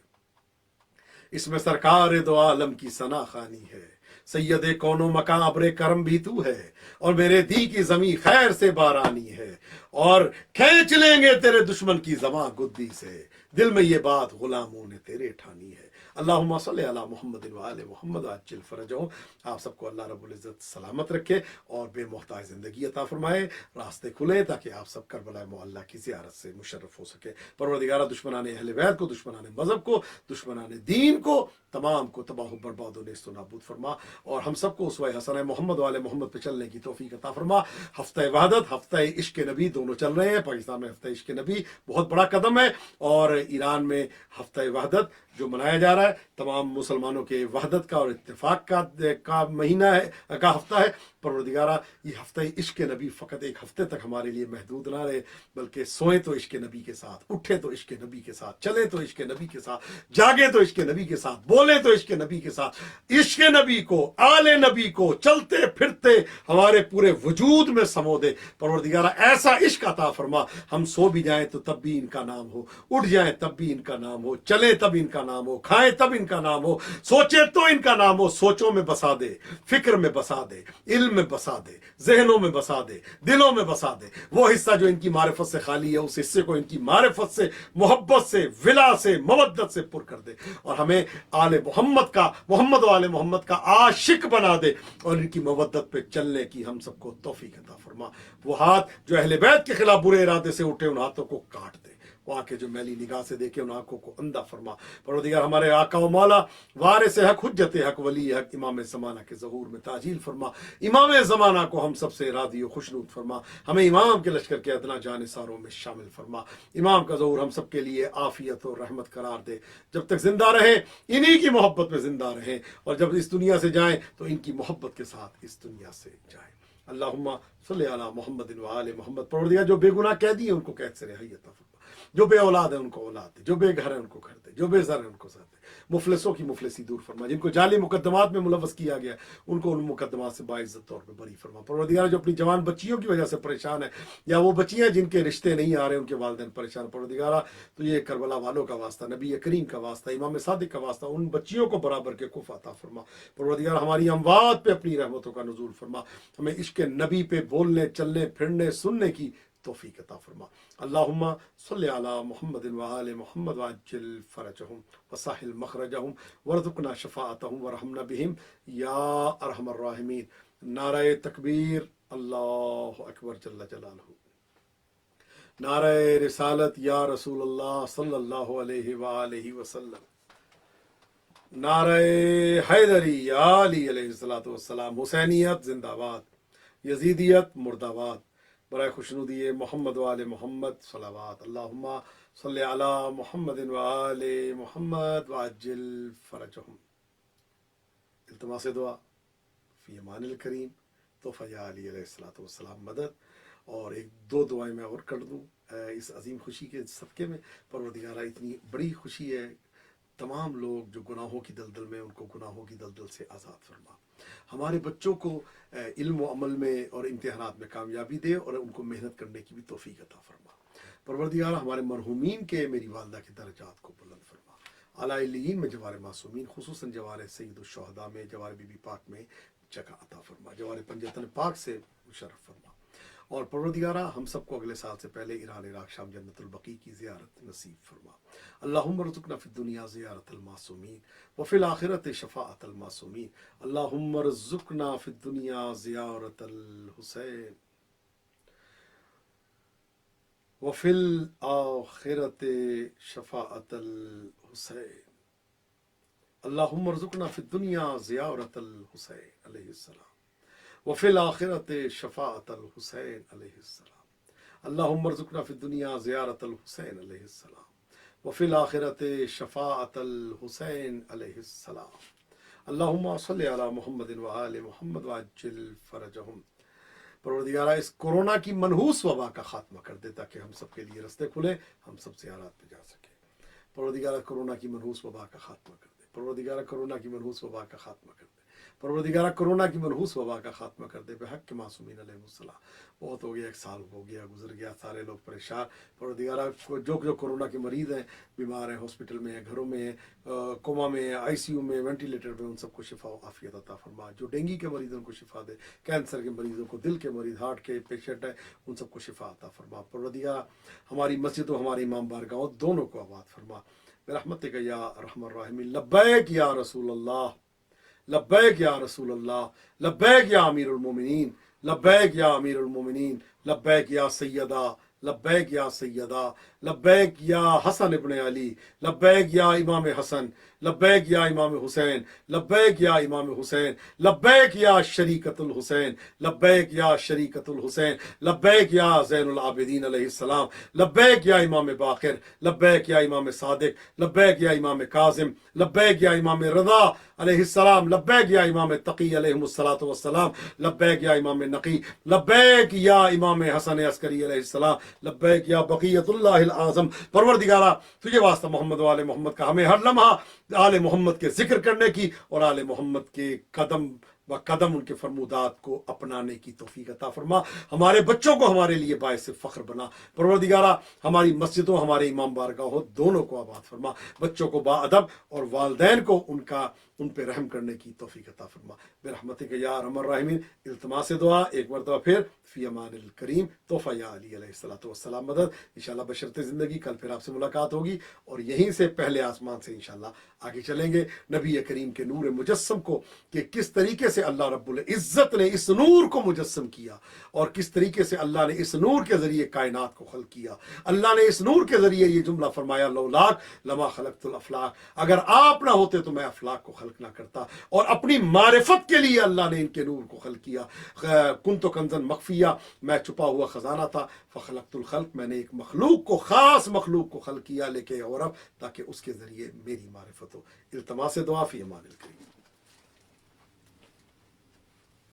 इसमें सरकार दो आलम की सना खानी है। सैयद कौनो मका अब्रे करम भी तू है, और मेरे दी की जमी खैर से बारानी है, और खींच लेंगे तेरे दुश्मन की जमा गुद्दी से, दिल में ये बात गुलामों ने तेरे ठानी है। अल्लाहुम्मा सल्ली अला मुहम्मद व आले मुहम्मद अज्जिल फरजहु। आप सबको अल्लाह रब्बुल इज्जत सलामत रखे और बेमुहताज ज़िंदगी अता फरमाए, रास्ते खुले ताकि आप सब करबला मुअल्ला की ज़ियारत से मुशर्रफ हो सके। परवरदिगारा दुश्मनाने अहले बैत को, दुश्मनाने मज़हब को, दुश्मनाने दीन को, तमाम को तबाह बर्बाद और नेस्त नाबूद फरमा, और हम सबको उसवा हसन मोहम्मद वाले मोहम्मद पे चलने की तौफीक अता फरमा। हफ्ता वहदत, हफ्ता इश्क नबी दोनों चल रहे हैं। पाकिस्तान में हफ्ता इश्क नबी बहुत बड़ा कदम है, और ईरान में हफ्ता वहदत जो मनाया जा रहा है, तमाम मुसलमानों के वहदत का और इत्तेफाक का महीना है, का हफ्ता है। परवरदिगारा ये हफ्ता इश्क नबी फ़कत एक हफ्ते तक हमारे लिए महदूद ना रहे, बल्कि सोए तो इश्क नबी के साथ, उठे तो इश्क नबी के साथ, चले तो इश्क नबी के साथ, जागे तो इश्क नबी के साथ, बोले तो इश्क नबी के साथ। इश्क नबी को, आले नबी को चलते फिरते हमारे पूरे वजूद में समो दे। परवरदिगारा ऐसा इश्क अता फरमा, हम सो भी जाएं तो तब भी इनका नाम हो, उठ जाएं तब भी इनका नाम हो, चले तब इनका नाम हो, खाएं तब इनका नाम हो, सोचे तो इनका नाम हो। सोचों में बसा दे, फिक्र में बसा दे, इल्म में बसा दे, जहनों में बसा दे, दिलों में बसा दे। वो हिस्सा जो इनकी मारिफत से खाली है, उस हिस्से को इनकी मारिफत से, मोहब्बत से, विला से, मवद्दत से पुर कर दे, और हमें आले मोहम्मद का, मोहम्मद वाले मोहम्मद का आशिक बना दे, और इनकी मवद्दत पे चलने की हम सबको तौफीक अता फरमा। वो हाथ जो अहले बैत के खिलाफ बुरे इरादे से उठे, उन हाथों को काट दे। वो आंखें जो मैली निगाह से देखे उन आंखों को अंधा फरमा। परवरदिगार हमारे आका व मौला वारिस हक हुज्जत हक वली हक इमाम ज़माना के ज़हूर में ताजील फरमा। इमाम ज़माना को हम सबसे राज़ी व खुशनूद फरमा। हमें इमाम के लश्कर के अदना जानिसारों में शामिल फरमा। इमाम का ज़हूर हम सब के लिए आफियत और रहमत करार दे। जब तक जिंदा रहे इन्हीं की मोहब्बत में जिंदा रहें, और जब इस दुनिया से जाएं तो इनकी मोहब्बत के साथ इस दुनिया से जाएं। अल्लाहुम्मा सल्ली अला मुहम्मदिन व आले मुहम्मद। परवरदिगार जो बेगुनाह कैदी है उनको कैद से रिहाई अता फरमा, जो बे औलाद है उनको औलाद दे, जो बेघर है उनको घर दे, जो बेज़र है उनको ज़र दे, मुफलिसों की मुफलिसी दूर फरमा, जिनको जाली मुकद्दमात में मुलव्वस किया गया उनको उन मुकद्दमात से बाइज्जत तौर पे बरी फरमा। परवरदिगार जो अपनी जवान बच्चियों की वजह से परेशान है, या वो बच्चियां जिनके रिश्ते नहीं आ रहे उनके वालिदैन परेशान, परवरदिगार तो ये करबला वालों का वास्ता, नबी करीम का वास्ता, इमाम सादिक का वास्ता, उन बच्चियों को बराबर के कुफ अता फरमा। परवरदिगार हमारी अमवात पे अपनी रहमतों का नुज़ूल फरमा। हमें इश्क नबी पे बोलने चलने फिरने सुनने की तौफीक अता फरमा। अल्लाहुम्मा सल्ली अला मुहम्मदिन व आले मुहम्मद वअज्जिल फरजहुम वसाहिल मखरजहुम वरज़ुक़ना शफ़ाअतहुम वरहमना बिहिम या अरहमर राहिमीन। नारे तकबीर, अल्लाहु अकबर जल्ल जलालहू। नारे रिसालत या रसूलुल्लाह सल्लल्लाहु अलैहि व आलिहि वसल्लम। नारे हैदरी या अली अलैहिस्सलातु वस्सलाम। हुसैनियत जिंदाबाद, यजीदियत मुर्दाबाद। बराए खुशनुदी मोहम्मद वाले मोहम्मद सलावात। अल्लाहुम्मा सल्ली अला मुहम्मदिन व आले मुहम्मद वअज्जिल फरजहुम। इल्तिमास दुआ फी अमानिल करीम तोहफा या अली अलैहिस्सलातु वस्सलाम मदद। और एक दो दुआएं मैं और कर दूं इस अजीम खुशी के सदक़े में। परवरदिगारा इतनी बड़ी खुशी है, तमाम लोग जो गुनाहों की दलदल में, उनको गुनाहों की दलदल से आज़ाद फरमा। हमारे बच्चों को इल्म व अमल में और इम्तिहानात में कामयाबी दे और उनको मेहनत करने की भी तौफीक अता फरमा। परवरदिगार हमारे मरहूमीन के, मेरी वालदा के दर्जात को बुलंद फरमा। आला इल्लियीन में जवार मासूमीन, खुसूसन जवार सय्यदुश शुहदा में, जवार बीबी पाक में जगह अता फरमा। जवार पंजतन पाक से मुशर्रफ फरमा। और परवरदिगारा हम सबको अगले साल से पहले ईरान इराक शाम जन्नतुल बकी की ज़ियारत नसीब फरमा। अल्लाहुम्मा रज़ुक़ना फ़िद दुनिया ज़ियारतल मासूमीन व फ़िल आखिरति शफ़ाअतल मासूमीन। अल्लाहुम्मा रज़ुक़ना फ़िद दुनिया ज़ियारतल हुसैन व फ़िल आखिरति शफ़ाअतल हुसैन। अल्लाहुम्मा रज़ुक़ना फ़िद दुनिया ज़ियारतल हुसैन अलैहिस्सलाम व फ़िल आखिरति शफ़ाअतल हुसैन अलैहिस्सलाम। अल्लाहुम्मा रज़ुक़ना फ़िद दुनिया ज़ियारतल हुसैन अलैहिस्सलाम व फ़िल आखिरति शफ़ाअतल हुसैन अलैहिस्सलाम। अल्लाहुम्मा सल्ली अला मुहम्मदिन व आले मुहम्मद वअज्जिल फरजहुम। परवरदिगारा इस कोरोना की मनहूस वबा का खात्मा कर दे ताकि हम सब के लिए रास्ते खुले, हम सब ज़ियारत पे जा सके। परवरदिगारा कोरोना की मनहूस वबा का खात्मा कर दे। परवरदिगारा कोरोना की मनहूस वबा का खात्मा कर दे। परवरदिगारा कोरोना की मनहूस वबा का खात्मा कर दे बेहक के मासूमीन अलैहिमुस्सलाम। बहुत हो गया, एक साल हो गया, गुजर गया, सारे लोग परेशान। परवरदिगारा जो जो कोरोना के मरीज़ हैं, बीमार हैं, हॉस्पिटल में हैं, घरों में हैं, कोमा में हैं, आईसीयू में, वेंटिलेटर में, उन सबको शिफा व आफियत अता फरमा। जो डेंगू के मरीज़ हैं उनको शिफा दे, कैंसर के मरीज़ों को, दिल के मरीज़, हार्ट के पेशेंट हैं, उन सबको शिफा अता फरमा। परवरदिगारा हमारी मस्जिद और हमारे इमाम बारगाह दोनों को आबाद फरमा बिरहमतिक या अरहमर राहिमीन। लब्बैक या रसूल अल्लाह, लब्बैक या रसूल अल्लाह, लब्बैक या अमीरुल मोमिनीन, लब्बैक या अमीरुल मोमिनीन, लब्बैक या सैयदा, लब्बैक या सैयदा, लब्बैक या हसन इब्न अली, लब्बैक या इमाम हसन, लब्बैक या इमाम हुसैन, लब्बैक या इमाम हुसैन, लब्बैक या शरीकतुल हुसैन, लब्बैक या शरीकतुल हुसैन, लब्बैक या ज़ैनुल आबिदीन अलैहिस्सलाम, लब्बैक या इमाम बाक़िर, लब्बैक या इमाम सादिक, लब्बैक या इमाम काज़िम, लब्बैक या इमाम रज़ा अलैहिस्सलाम, लब्बैक या इमाम तकी अलैहिमुस्सलातु वस्सलाम, लब्बैक या इमाम नकी, लब्बैक या इमाम हसन अस्करी अलैहिस्सलाम, लब्बैक या बक़ियतुल्लाहिल आज़म। परवरदिगारा तुझे वास्ता मोहम्मद वाले मोहम्मद का हमें हर लम्हा आले मोहम्मद के जिक्र करने की और आले मोहम्मद के कदम व कदम उनके फरमूदात को अपनाने की तौफीक अता फरमा। हमारे बच्चों को हमारे लिए बायस फ़ख्र बना। परवरदिगारा हमारी मस्जिदों, हमारे इमाम बारगाहों दोनों को आबाद फरमा। बच्चों को बाअदब और वालिदैन को उनका ان پہ رحم کرنے کی توفیق عطا فرما برحمتک یا ارحم الراحمین. التماس دعا ایک مرتبہ پھر فی امان الکریم. تحفہ یا علی علیہ الصلوۃ والسلام مدد. انشاءاللہ بشرط زندگی کل پھر آپ سے ملاقات ہوگی اور یہیں سے پہلے آسمان سے انشاءاللہ آگے چلیں گے نبی کریم کے نور مجسم کو کہ کس طریقے سے اللہ رب العزت نے اس نور کو مجسم کیا اور کس طریقے سے اللہ نے اس نور کے ذریعے کائنات کو خلق کیا. اللہ نے اس نور کے ذریعے یہ جملہ فرمایا لولاک لما خلقت الافلاق، اگر آپ نہ ہوتے تو میں افلاق کو خلق نہ کرتا. اور اپنی معرفت کے لیے اللہ نے ان کے نور کو خلق کیا. کنت کنزن مخفیہ، میں چھپا ہوا خزانہ تھا. فخلقت الخلق، میں نے ایک مخلوق کو، خاص مخلوق کو خلق کیا لیکن عورب تاکہ اس کے ذریعے میری معرفت ہو. التماس دعا فی امان الکریم.